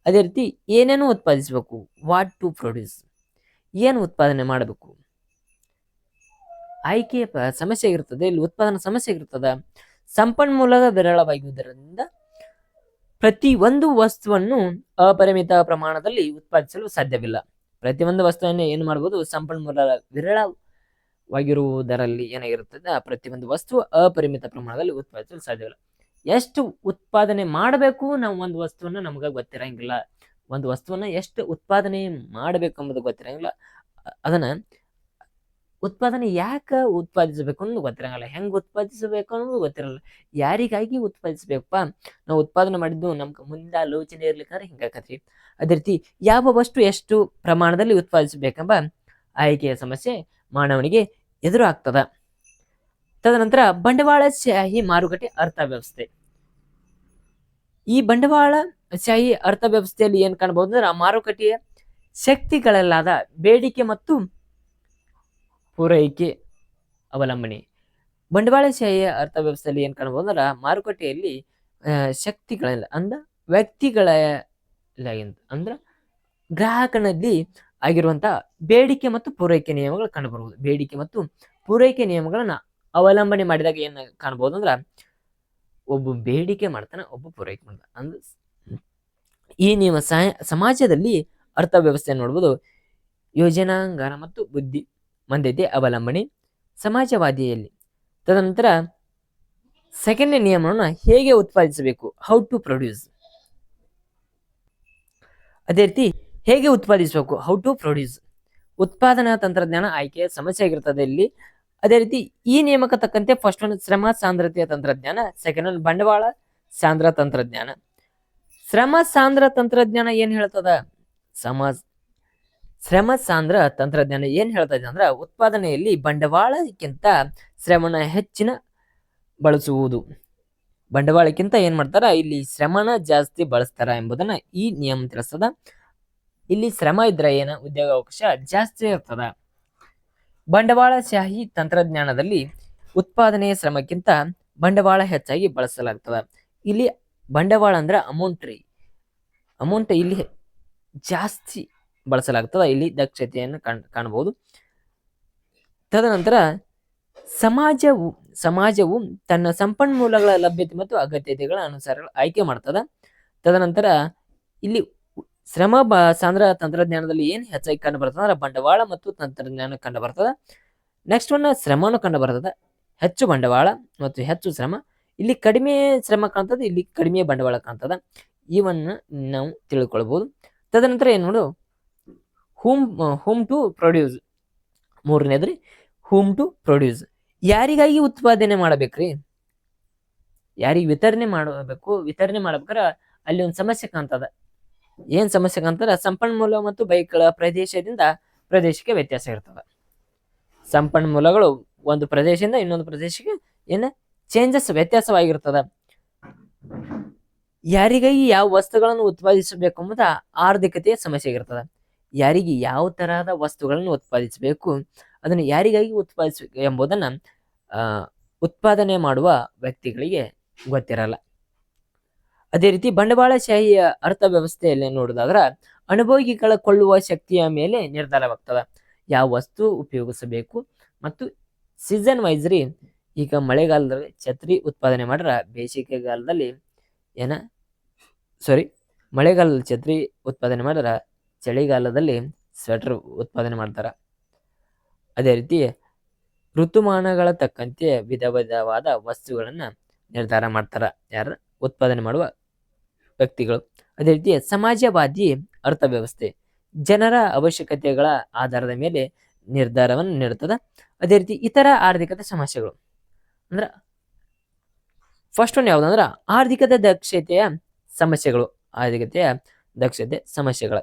ಅದೇ ರೀತಿ ಏನೇನು ಉತ್ಪಾದಿಸಬೇಕು, ವಾಟ್ ಟು ಪ್ರೊಡ್ಯೂಸ್, ಏನು ಉತ್ಪಾದನೆ ಮಾಡಬೇಕು, ಆಯ್ಕೆಯ ಸಮಸ್ಯೆ ಆಗಿರ್ತದೆ. ಇಲ್ಲಿ ಉತ್ಪಾದನಾ ಸಮಸ್ಯೆ ಆಗಿರ್ತದ. ಸಂಪನ್ಮೂಲದ ವಿರಳವಾಗಿರುವುದರಿಂದ ಪ್ರತಿ ಒಂದು ವಸ್ತುವನ್ನು ಅಪರಿಮಿತ ಪ್ರಮಾಣದಲ್ಲಿ ಉತ್ಪಾದಿಸಲು ಸಾಧ್ಯವಿಲ್ಲ. ಪ್ರತಿಯೊಂದು ವಸ್ತುವನ್ನು ಏನು ಮಾಡಬಹುದು, ಸಂಪನ್ಮೂಲ ವಿರಳವಾಗಿರುವುದರಲ್ಲಿ ಏನಾಗಿರುತ್ತದೆ, ಪ್ರತಿಯೊಂದು ವಸ್ತು ಅಪರಿಮಿತ ಪ್ರಮಾಣದಲ್ಲಿ ಉತ್ಪಾದಿಸಲು ಸಾಧ್ಯವಿಲ್ಲ. ಎಷ್ಟು ಉತ್ಪಾದನೆ ಮಾಡಬೇಕು ನಾವು ಒಂದು ವಸ್ತುವನ್ನ ನಮ್ಗೆ ಗೊತ್ತಿರಂಗಿಲ್ಲ. ಒಂದು ವಸ್ತುವನ್ನ ಎಷ್ಟು ಉತ್ಪಾದನೆ ಮಾಡಬೇಕು ಎಂಬುದು ಗೊತ್ತಿರಂಗಿಲ್ಲ. ಅದನ್ನ ಉತ್ಪಾದನೆ ಯಾಕೆ ಉತ್ಪಾದಿಸಬೇಕು ಅನ್ನೋದು ಗೊತ್ತಿರಂಗಿಲ್ಲ, ಹೆಂಗ್ ಉತ್ಪಾದಿಸಬೇಕು ಅನ್ನೋದು ಗೊತ್ತಿರಲ್ಲ, ಯಾರಿಗಾಗಿ ಉತ್ಪಾದಿಸಬೇಕಪ್ಪ, ನಾವು ಉತ್ಪಾದನೆ ಮಾಡಿದ್ದು ನಮ್ಗೆ ಮುಂದೆ ಆಲೋಚನೆ ಇರ್ಲಿಕ್ಕಾದ್ರೆ ಹಿಂಗಾಕತ್ರಿ. ಅದೇ ರೀತಿ ಯಾವ ವಸ್ತು ಎಷ್ಟು ಪ್ರಮಾಣದಲ್ಲಿ ಉತ್ಪಾದಿಸಬೇಕೆಂಬ ಆಯ್ಕೆಯ ಸಮಸ್ಯೆ ಮಾನವನಿಗೆ ಎದುರು ಆಗ್ತದ. ತದನಂತರ ಬಂಡವಾಳಶಾಹಿ ಮಾರುಕಟ್ಟೆ ಅರ್ಥವ್ಯವಸ್ಥೆ. ಈ ಬಂಡವಾಳಶಾಹಿ ಅರ್ಥವ್ಯವಸ್ಥೆಯಲ್ಲಿ ಏನ್ ಕಾಣಬಹುದು ಅಂದ್ರೆ, ಮಾರುಕಟ್ಟೆಯ ಶಕ್ತಿಗಳಲ್ಲಾದ ಬೇಡಿಕೆ ಮತ್ತು ಪೂರೈಕೆ ಅವಲಂಬನೆ. ಬಂಡವಾಳಶಾಹಿಯ ಅರ್ಥವ್ಯವಸ್ಥೆಯಲ್ಲಿ ಏನ್ ಕಾಣಬಹುದು ಅಂದ್ರೆ, ಮಾರುಕಟ್ಟೆಯಲ್ಲಿ ಶಕ್ತಿಗಳೆಲ್ಲ ವ್ಯಕ್ತಿಗಳ ಅಂದ್ರ ಗ್ರಾಹಕನಲ್ಲಿ ಆಗಿರುವಂತಹ ಬೇಡಿಕೆ ಮತ್ತು ಪೂರೈಕೆ ನಿಯಮಗಳು ಕಂಡುಬರುವುದು. ಬೇಡಿಕೆ ಮತ್ತು ಪೂರೈಕೆ ನಿಯಮಗಳನ್ನ ಅವಲಂಬನೆ ಮಾಡಿದಾಗ ಏನ್ ಕಾಣಬಹುದು ಅಂದ್ರ, ಒಬ್ಬ ಬೇಡಿಕೆ ಮಾಡ್ತಾನೆ, ಒಬ್ಬ ಪೂರೈಕೆ ಮಾಡ್ತಾನೆ. ಅಂದ್ರೆ ಈ ನಿಯಮ ಸಮಾಜದಲ್ಲಿ ಅರ್ಥವ್ಯವಸ್ಥೆ ನೋಡ್ಬೋದು. ಯೋಜನಾಂಗಾರ ಮತ್ತು ಬುದ್ಧಿ ಮಂದತೆ ಅವಲಂಬನೆ ಸಮಾಜವಾದಿಯಲ್ಲಿ. ತದನಂತರ ಸೆಕೆಂಡ್ ನಿಯಮವನ್ನು ಹೇಗೆ ಉತ್ಪಾದಿಸಬೇಕು, ಹೌ ಟು ಪ್ರೊಡ್ಯೂಸ್. ಅದೇ ರೀತಿ ಹೇಗೆ ಉತ್ಪಾದಿಸಬೇಕು, ಹೌ ಟು ಪ್ರೊಡ್ಯೂಸ್. ಉತ್ಪಾದನಾ ತಂತ್ರಜ್ಞಾನ ಆಯ್ಕೆಯ ಸಮಸ್ಯೆ ಆಗಿರ್ತದೆ ಇಲ್ಲಿ. ಅದೇ ರೀತಿ ಈ ನಿಯಮಕ್ಕೆ ತಕ್ಕಂತೆ ಫಸ್ಟ್ ಒಂದು ಶ್ರಮ ಸಾಂದ್ರತೆಯ ತಂತ್ರಜ್ಞಾನ, ಸೆಕೆಂಡ್ ಒಂದು ಬಂಡವಾಳ ಸಾಂದ್ರ ತಂತ್ರಜ್ಞಾನ. ಶ್ರಮ ಸಾಂದ್ರ ತಂತ್ರಜ್ಞಾನ ಏನ್ ಹೇಳ್ತದ, ಶ್ರಮ ಸಾಂದ್ರ ತಂತ್ರಜ್ಞಾನ ಏನ್ ಹೇಳ್ತಾ ಇದೆ ಅಂದ್ರೆ, ಉತ್ಪಾದನೆಯಲ್ಲಿ ಬಂಡವಾಳಕ್ಕಿಂತ ಶ್ರಮನ ಹೆಚ್ಚಿನ ಬಳಸುವುದು. ಬಂಡವಾಳಕ್ಕಿಂತ ಏನ್ ಮಾಡ್ತಾರ, ಇಲ್ಲಿ ಶ್ರಮನ ಜಾಸ್ತಿ ಬಳಸ್ತಾರ ಎಂಬುದನ್ನ ಈ ನಿಯಮ ತಿಳಿಸ್ತದ. ಇಲ್ಲಿ ಶ್ರಮ ಇದ್ರೆ ಏನ ಉದ್ಯೋಗಾವಕಾಶ ಜಾಸ್ತಿ ಇರ್ತದ. ಬಂಡವಾಳಶಾಹಿ ತಂತ್ರಜ್ಞಾನದಲ್ಲಿ ಉತ್ಪಾದನೆಯ ಶ್ರಮಕ್ಕಿಂತ ಬಂಡವಾಳ ಹೆಚ್ಚಾಗಿ ಬಳಸಲಾಗ್ತದ. ಇಲ್ಲಿ ಬಂಡವಾಳ ಅಂದ್ರೆ ಅಮೌಂಟ್ ಇಲ್ಲಿ ಜಾಸ್ತಿ ಬಳಸಲಾಗ್ತದ. ಇಲ್ಲಿ ದಕ್ಷತೆಯನ್ನು ಕಾಣಬಹುದು. ತದನಂತರ ಸಮಾಜವು ತನ್ನ ಸಂಪನ್ಮೂಲಗಳ ಲಭ್ಯತೆ ಮತ್ತು ಅಗತ್ಯತೆಗಳ ಅನುಸಾರ ಆಯ್ಕೆ ಮಾಡ್ತದ. ತದನಂತರ ಇಲ್ಲಿ ಶ್ರಮ ಸಾಂದ್ರ ತಂತ್ರಜ್ಞಾನದಲ್ಲಿ ಏನ್ ಹೆಚ್ಚಾಗಿ ಕಂಡು ಬರ್ತದ ಅಂದ್ರೆ, ಬಂಡವಾಳ ಮತ್ತು ತಂತ್ರಜ್ಞಾನ ಕಂಡು ಬರ್ತದ. ನೆಕ್ಸ್ಟ್ ಒನ್ ಶ್ರಮನು ಕಂಡು ಬರ್ತದ, ಹೆಚ್ಚು ಬಂಡವಾಳ ಮತ್ತು ಹೆಚ್ಚು ಶ್ರಮ. ಇಲ್ಲಿ ಕಡಿಮೆ ಶ್ರಮ ಕಾಣ್ತದ, ಇಲ್ಲಿ ಕಡಿಮೆ ಬಂಡವಾಳ ಕಾಣ್ತದ. ಇವನ್ನ ನಾವು ತಿಳ್ಕೊಳ್ಬಹುದು. ತದನಂತರ ಏನ್ ನೋಡು, ಹೂಮ್ ಟು ಪ್ರೊಡ್ಯೂಸ್. ಮೂರನೇದ್ರಿ ಹೂಮ್ ಟು ಪ್ರೊಡ್ಯೂಸ್. ಯಾರಿಗಾಗಿ ಉತ್ಪಾದನೆ ಮಾಡಬೇಕ್ರಿ, ಯಾರಿಗೆ ವಿತರಣೆ ಮಾಡಬೇಕು. ವಿತರಣೆ ಮಾಡ್ಬೇಕಾರ ಅಲ್ಲಿ ಒಂದು ಸಮಸ್ಯೆ ಕಾಣ್ತದ. ಏನ್ ಸಮಸ್ಯೆ ಕಾಣ್ತದ, ಸಂಪನ್ಮೂಲ ಮತ್ತು ಬೈಕ್ಗಳ ಪ್ರದೇಶದಿಂದ ಪ್ರದೇಶಕ್ಕೆ ವ್ಯತ್ಯಾಸ ಇರ್ತದ. ಸಂಪನ್ಮೂಲಗಳು ಒಂದು ಪ್ರದೇಶದಿಂದ ಇನ್ನೊಂದು ಪ್ರದೇಶಕ್ಕೆ ವ್ಯತ್ಯಾಸವಾಗಿರ್ತದ. ಯಾರಿಗಾಗಿ ಯಾವ ವಸ್ತುಗಳನ್ನು ಉತ್ಪಾದಿಸಬೇಕು ಎಂಬುದ ಆರ್ಥಿಕತೆಯ ಸಮಸ್ಯೆ ಆಗಿರ್ತದ. ಯಾರಿಗೆ ಯಾವ ತರಹದ ವಸ್ತುಗಳನ್ನು ಉತ್ಪಾದಿಸಬೇಕು, ಅದನ್ನು ಯಾರಿಗಾಗಿ ಉತ್ಪಾದಿಸಬೇಕು ಎಂಬುದನ್ನ ಉತ್ಪಾದನೆ ಮಾಡುವ ವ್ಯಕ್ತಿಗಳಿಗೆ ಗೊತ್ತಿರಲ್ಲ. ಅದೇ ರೀತಿ ಬಂಡವಾಳಶಾಹಿಯ ಅರ್ಥವ್ಯವಸ್ಥೆಯಲ್ಲಿ ನೋಡಿದಾದ್ರ ಅನುಭೋಗಿಗಳ ಕೊಳ್ಳುವ ಶಕ್ತಿಯ ಮೇಲೆ ನಿರ್ಧಾರವಾಗ್ತದ. ಯಾವ ವಸ್ತು ಉಪಯೋಗಿಸಬೇಕು ಮತ್ತು ಸೀಸನ್ ವೈಸ್ ರೀ. ಈಗ ಮಳೆಗಾಲದಲ್ಲಿ ಛತ್ರಿ ಉತ್ಪಾದನೆ ಮಾಡ್ರ ಬೇಸಿಗೆಗಾಲದಲ್ಲಿ ಮಳೆಗಾಲದಲ್ಲಿ ಛತ್ರಿ ಉತ್ಪಾದನೆ ಮಾಡ್ರ ಚಳಿಗಾಲದಲ್ಲಿ ಸ್ವೆಟರ್ ಉತ್ಪಾದನೆ ಮಾಡ್ತಾರ. ಅದೇ ರೀತಿ ಋತುಮಾನಗಳ ತಕ್ಕಂತೆ ವಿಧ ವಿಧವಾದ ವಸ್ತುಗಳನ್ನ ನಿರ್ಧಾರ ಮಾಡ್ತಾರ ಯಾರ ಉತ್ಪಾದನೆ ಮಾಡುವ ವ್ಯಕ್ತಿಗಳು. ಅದೇ ರೀತಿ ಸಮಾಜವಾದಿ ಅರ್ಥವ್ಯವಸ್ಥೆ ಜನರ ಅವಶ್ಯಕತೆಗಳ ಆಧಾರದ ಮೇಲೆ ನಿರ್ಧಾರವನ್ನು ನೀಡುತ್ತದೆ. ಅದೇ ರೀತಿ ಇತರ ಆರ್ಥಿಕತೆ ಸಮಸ್ಯೆಗಳು ಅಂದ್ರ ಫಸ್ಟ್ ಒನ್ ಯಾವ್ದಂದ್ರ ಆರ್ಥಿಕತೆ ದಕ್ಷತೆಯ ಸಮಸ್ಯೆಗಳು.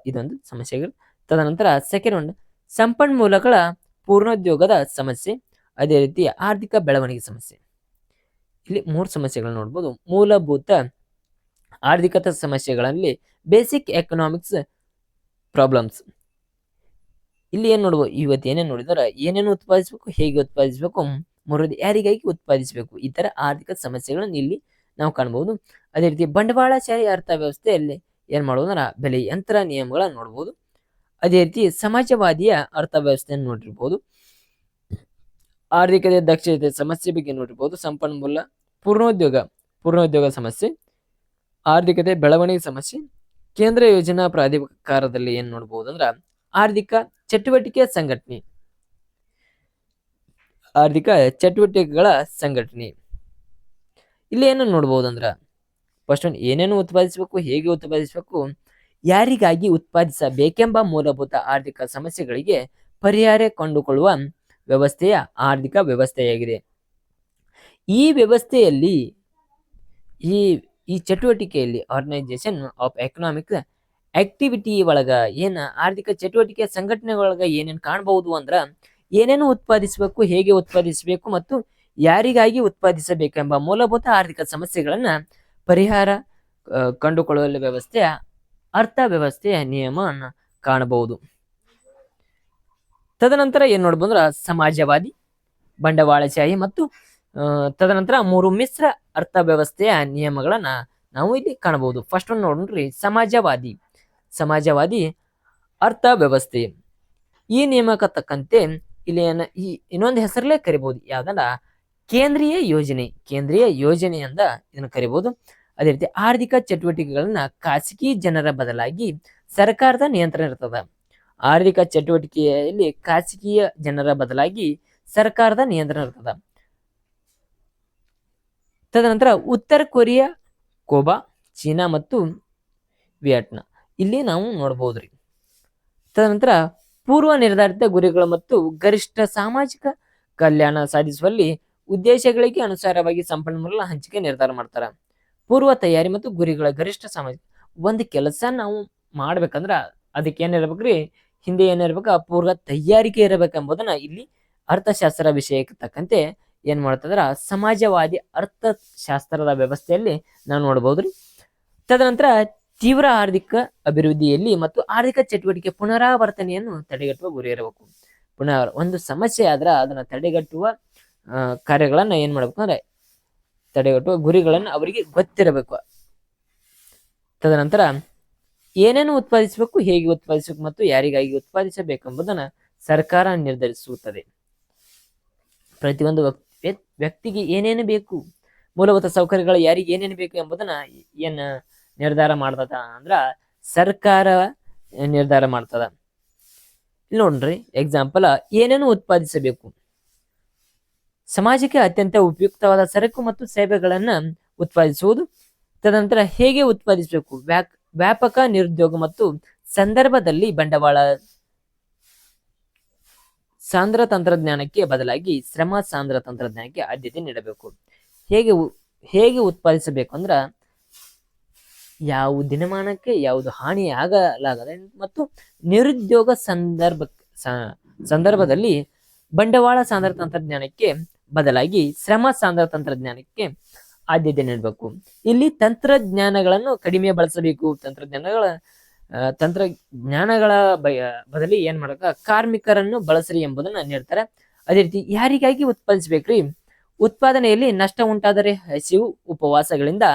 ಇದೊಂದು ಸಮಸ್ಯೆಗಳು. ತದನಂತರ ಸೆಕೆಂಡ್ ಒನ್ ಸಂಪನ್ಮೂಲಗಳ ಪೂರ್ಣೋದ್ಯೋಗದ ಸಮಸ್ಯೆ. ಅದೇ ರೀತಿ ಆರ್ಥಿಕ ಬೆಳವಣಿಗೆ ಸಮಸ್ಯೆ. ಇಲ್ಲಿ 3 ಸಮಸ್ಯೆಗಳನ್ನು ನೋಡ್ಬೋದು. ಮೂಲಭೂತ ಆರ್ಥಿಕತೆ ಸಮಸ್ಯೆಗಳಲ್ಲಿ ಬೇಸಿಕ್ ಎಕನಾಮಿಕ್ಸ್ ಪ್ರಾಬ್ಲಮ್ಸ್. ಇಲ್ಲಿ ಏನ್ ನೋಡ್ಬೋದು, ಇವತ್ತು ಏನೇನು ನೋಡಿದಾರೆ, ಏನೇನು ಉತ್ಪಾದಿಸಬೇಕು, ಹೇಗೆ ಉತ್ಪಾದಿಸಬೇಕು, ಮೂರನೇದು ಯಾರಿಗಾಗಿ ಉತ್ಪಾದಿಸಬೇಕು, ಈ ತರ ಆರ್ಥಿಕ ಸಮಸ್ಯೆಗಳನ್ನು ಇಲ್ಲಿ ನಾವು ಕಾಣಬಹುದು. ಅದೇ ರೀತಿ ಬಂಡವಾಳಶಾಹಿ ಅರ್ಥವ್ಯವಸ್ಥೆಯಲ್ಲಿ ಏನ್ ಮಾಡೋದು ಅಂದ್ರೆ ಬೆಲೆ ಯಂತ್ರ ನಿಯಮಗಳನ್ನ ನೋಡ್ಬೋದು. ಅದೇ ರೀತಿ ಸಮಾಜವಾದಿಯ ಅರ್ಥವ್ಯವಸ್ಥೆಯನ್ನು ನೋಡಿರ್ಬೋದು. ಆರ್ಥಿಕತೆ ದಕ್ಷತೆ ಸಮಸ್ಯೆ ಬಗ್ಗೆ ನೋಡಿರ್ಬೋದು. ಸಂಪನ್ಮೂಲ ಪೂರ್ಣೋದ್ಯೋಗ ಸಮಸ್ಯೆ, ಆರ್ಥಿಕತೆ ಬೆಳವಣಿಗೆ ಸಮಸ್ಯೆ. ಕೇಂದ್ರ ಯೋಜನಾ ಪ್ರಾಧಿಕಾರದಲ್ಲಿ ಏನ್ ನೋಡ್ಬೋದು ಅಂದ್ರ ಆರ್ಥಿಕ ಚಟುವಟಿಕೆಗಳ ಸಂಘಟನೆ. ಇಲ್ಲಿ ಏನು ನೋಡ್ಬೋದಂದ್ರ ಫಸ್ಟ್ ಒನ್ ಏನೇನು ಉತ್ಪಾದಿಸಬೇಕು, ಹೇಗೆ ಉತ್ಪಾದಿಸಬೇಕು, ಯಾರಿಗಾಗಿ ಉತ್ಪಾದಿಸಬೇಕೆಂಬ ಮೂಲಭೂತ ಆರ್ಥಿಕ ಸಮಸ್ಯೆಗಳಿಗೆ ಪರಿಹಾರ ಕಂಡುಕೊಳ್ಳುವ ವ್ಯವಸ್ಥೆಯ ಆರ್ಥಿಕ ವ್ಯವಸ್ಥೆಯಾಗಿದೆ. ಈ ವ್ಯವಸ್ಥೆಯಲ್ಲಿ ಈ ಚಟುವಟಿಕೆಯಲ್ಲಿ ಆರ್ಗನೈಸೇಷನ್ ಆಫ್ ಎಕನಾಮಿಕ್ ಆಕ್ಟಿವಿಟಿ ಒಳಗ ಏನ ಆರ್ಥಿಕ ಚಟುವಟಿಕೆ ಸಂಘಟನೆಗಳೊಳಗ ಏನೇನು ಕಾಣಬಹುದು ಅಂದ್ರ ಏನೇನು ಉತ್ಪಾದಿಸಬೇಕು, ಹೇಗೆ ಉತ್ಪಾದಿಸಬೇಕು ಮತ್ತು ಯಾರಿಗಾಗಿ ಉತ್ಪಾದಿಸಬೇಕೆಂಬ ಮೂಲಭೂತ ಆರ್ಥಿಕ ಸಮಸ್ಯೆಗಳನ್ನ ಪರಿಹಾರ ಕಂಡುಕೊಳ್ಳುವ ವ್ಯವಸ್ಥೆಯ ಅರ್ಥವ್ಯವಸ್ಥೆಯ ನಿಯಮವನ್ನು ಕಾಣಬಹುದು. ತದನಂತರ ಏನ್ ನೋಡ್ಬೋದು ಅಂದ್ರ ಸಮಾಜವಾದಿ, ಬಂಡವಾಳಶಾಹಿ ಮತ್ತು ತದನಂತರ 3 ಮಿಶ್ರ ಅರ್ಥವ್ಯವಸ್ಥೆಯ ನಿಯಮಗಳನ್ನ ನಾವು ಇಲ್ಲಿ ಕಾಣಬಹುದು. ಫಸ್ಟ್ ಒಂದು ನೋಡ್ರಿ ಸಮಾಜವಾದಿ ಅರ್ಥವ್ಯವಸ್ಥೆ. ಈ ನಿಯಮಕ್ಕೆ ತಕ್ಕಂತೆ ಇಲ್ಲಿ ಇನ್ನೊಂದು ಹೆಸರಲ್ಲೇ ಕರಿಬಹುದು, ಯಾವ್ದಲ್ಲ ಕೇಂದ್ರೀಯ ಯೋಜನೆ ಅಂತ ಇದನ್ನು ಕರಿಬಹುದು. ಅದೇ ರೀತಿ ಆರ್ಥಿಕ ಚಟುವಟಿಕೆಗಳನ್ನ ಖಾಸಗಿ ಜನರ ಬದಲಾಗಿ ಸರ್ಕಾರದ ನಿಯಂತ್ರಣ ಇರ್ತದ. ಆರ್ಥಿಕ ಚಟುವಟಿಕೆಯಲ್ಲಿ ಖಾಸಗಿಯ ಜನರ ಬದಲಾಗಿ ಸರ್ಕಾರದ ನಿಯಂತ್ರಣ ಇರ್ತದ. ತದನಂತರ ಉತ್ತರ ಕೊರಿಯಾ, ಕ್ಯೂಬಾ, ಚೀನಾ ಮತ್ತು ವಿಯೆಟ್ನಾಂ ಇಲ್ಲಿ ನಾವು ನೋಡ್ಬೋದ್ರಿ. ತದನಂತರ ಪೂರ್ವ ನಿರ್ಧಾರಿತ ಗುರಿಗಳು ಮತ್ತು ಗರಿಷ್ಠ ಸಾಮಾಜಿಕ ಕಲ್ಯಾಣ ಸಾಧಿಸುವಲ್ಲಿ ಉದ್ದೇಶಗಳಿಗೆ ಅನುಸಾರವಾಗಿ ಸಂಪನ್ಮೂಲ ಹಂಚಿಕೆ ನಿರ್ಧಾರ ಮಾಡ್ತಾರ. ಪೂರ್ವ ತಯಾರಿ ಮತ್ತು ಗುರಿಗಳ ಗರಿಷ್ಠ ಸಾಮಾಜಿಕ ಒಂದು ಕೆಲಸ ನಾವು ಮಾಡ್ಬೇಕಂದ್ರ ಅದಕ್ಕೆ ಏನಿರ್ಬೇಕ್ರಿ, ಹಿಂದೆ ಏನಿರ್ಬೇಕ ಪೂರ್ವ ತಯಾರಿಕೆ ಇರಬೇಕೆಂಬುದನ್ನ ಇಲ್ಲಿ ಅರ್ಥಶಾಸ್ತ್ರ ವಿಷಯಕ್ಕೆ ತಕ್ಕಂತೆ ಏನ್ ಮಾಡ್ತದ್ರ ಸಮಾಜವಾದಿ ಅರ್ಥಶಾಸ್ತ್ರದ ವ್ಯವಸ್ಥೆಯಲ್ಲಿ ನಾವು ನೋಡ್ಬೋದ್ರಿ. ತದನಂತರ ತೀವ್ರ ಆರ್ಥಿಕ ಅಭಿವೃದ್ಧಿಯಲ್ಲಿ ಮತ್ತು ಆರ್ಥಿಕ ಚಟುವಟಿಕೆ ಪುನರಾವರ್ತನೆಯನ್ನು ತಡೆಗಟ್ಟುವ ಗುರಿ ಇರಬೇಕು. ಒಂದು ಸಮಸ್ಯೆ ಆದ್ರ ಅದನ್ನ ತಡೆಗಟ್ಟುವ ಕಾರ್ಯಗಳನ್ನ ಏನ್ ಮಾಡ್ಬೇಕು ಅಂದ್ರೆ ತಡೆಗಟ್ಟುವ ಗುರಿಗಳನ್ನ ಅವರಿಗೆ ಗೊತ್ತಿರಬೇಕು. ತದನಂತರ ಏನೇನು ಉತ್ಪಾದಿಸಬೇಕು, ಹೇಗೆ ಉತ್ಪಾದಿಸಬೇಕು ಮತ್ತು ಯಾರಿಗಾಗಿ ಉತ್ಪಾದಿಸಬೇಕೆಂಬುದನ್ನ ಸರ್ಕಾರ ನಿರ್ಧರಿಸುತ್ತದೆ. ಪ್ರತಿಯೊಂದು ವ್ಯಕ್ತಿಗೆ ಏನೇನು ಬೇಕು, ಮೂಲಭೂತ ಸೌಕರ್ಯಗಳು ಯಾರಿಗೆ ಏನೇನು ಬೇಕು ಎಂಬುದನ್ನ ಏನ್ ನಿರ್ಧಾರ ಮಾಡ್ತದ ಅಂದ್ರ ಸರ್ಕಾರ ನಿರ್ಧಾರ ಮಾಡ್ತದ. ಇಲ್ಲಿ ನೋಡ್ರಿ ಎಕ್ಸಾಂಪಲ್, ಏನೇನು ಉತ್ಪಾದಿಸಬೇಕು, ಸಮಾಜಕ್ಕೆ ಅತ್ಯಂತ ಉಪಯುಕ್ತವಾದ ಸರಕು ಮತ್ತು ಸೇವೆಗಳನ್ನ ಉತ್ಪಾದಿಸುವುದು. ತದನಂತರ ಹೇಗೆ ಉತ್ಪಾದಿಸಬೇಕು, ವ್ಯಾಪಕ ನಿರುದ್ಯೋಗ ಮತ್ತು ಸಂದರ್ಭದಲ್ಲಿ ಬಂಡವಾಳ ಸಾಂದ್ರ ತಂತ್ರಜ್ಞಾನಕ್ಕೆ ಬದಲಾಗಿ ಶ್ರಮ ಸಾಂದ್ರ ತಂತ್ರಜ್ಞಾನಕ್ಕೆ ಆದ್ಯತೆ ನೀಡಬೇಕು. ಹೇಗೆ ಉತ್ಪಾದಿಸಬೇಕು ಅಂದ್ರ ಯಾವ ದಿನಮಾನಕ್ಕೆ ಯಾವುದು ಹಾನಿ ಆಗಲಾಗದೆ ಮತ್ತು ನಿರುದ್ಯೋಗ ಸಂದರ್ಭದಲ್ಲಿ ಬಂಡವಾಳ ಸಾಂದ್ರ ತಂತ್ರಜ್ಞಾನಕ್ಕೆ ಬದಲಾಗಿ ಶ್ರಮ ಸಾಂದ್ರ ತಂತ್ರಜ್ಞಾನಕ್ಕೆ ಆದ್ಯತೆ ನೀಡಬೇಕು. ಇಲ್ಲಿ ತಂತ್ರಜ್ಞಾನಗಳನ್ನು ಕಡಿಮೆ ಬಳಸಬೇಕು. ತಂತ್ರಜ್ಞಾನಗಳ ಬದಲಿ ಏನ್ ಮಾಡಕ ಕಾರ್ಮಿಕರನ್ನು ಬಳಸ್ರಿ ಎಂಬುದನ್ನ ನೀಡ್ತಾರೆ. ಅದೇ ರೀತಿ ಯಾರಿಗಾಗಿ ಉತ್ಪಾದಿಸ್ಬೇಕ್ರಿ, ಉತ್ಪಾದನೆಯಲ್ಲಿ ನಷ್ಟ ಉಂಟಾದರೆ ಹಸಿವು ಉಪವಾಸಗಳಿಂದ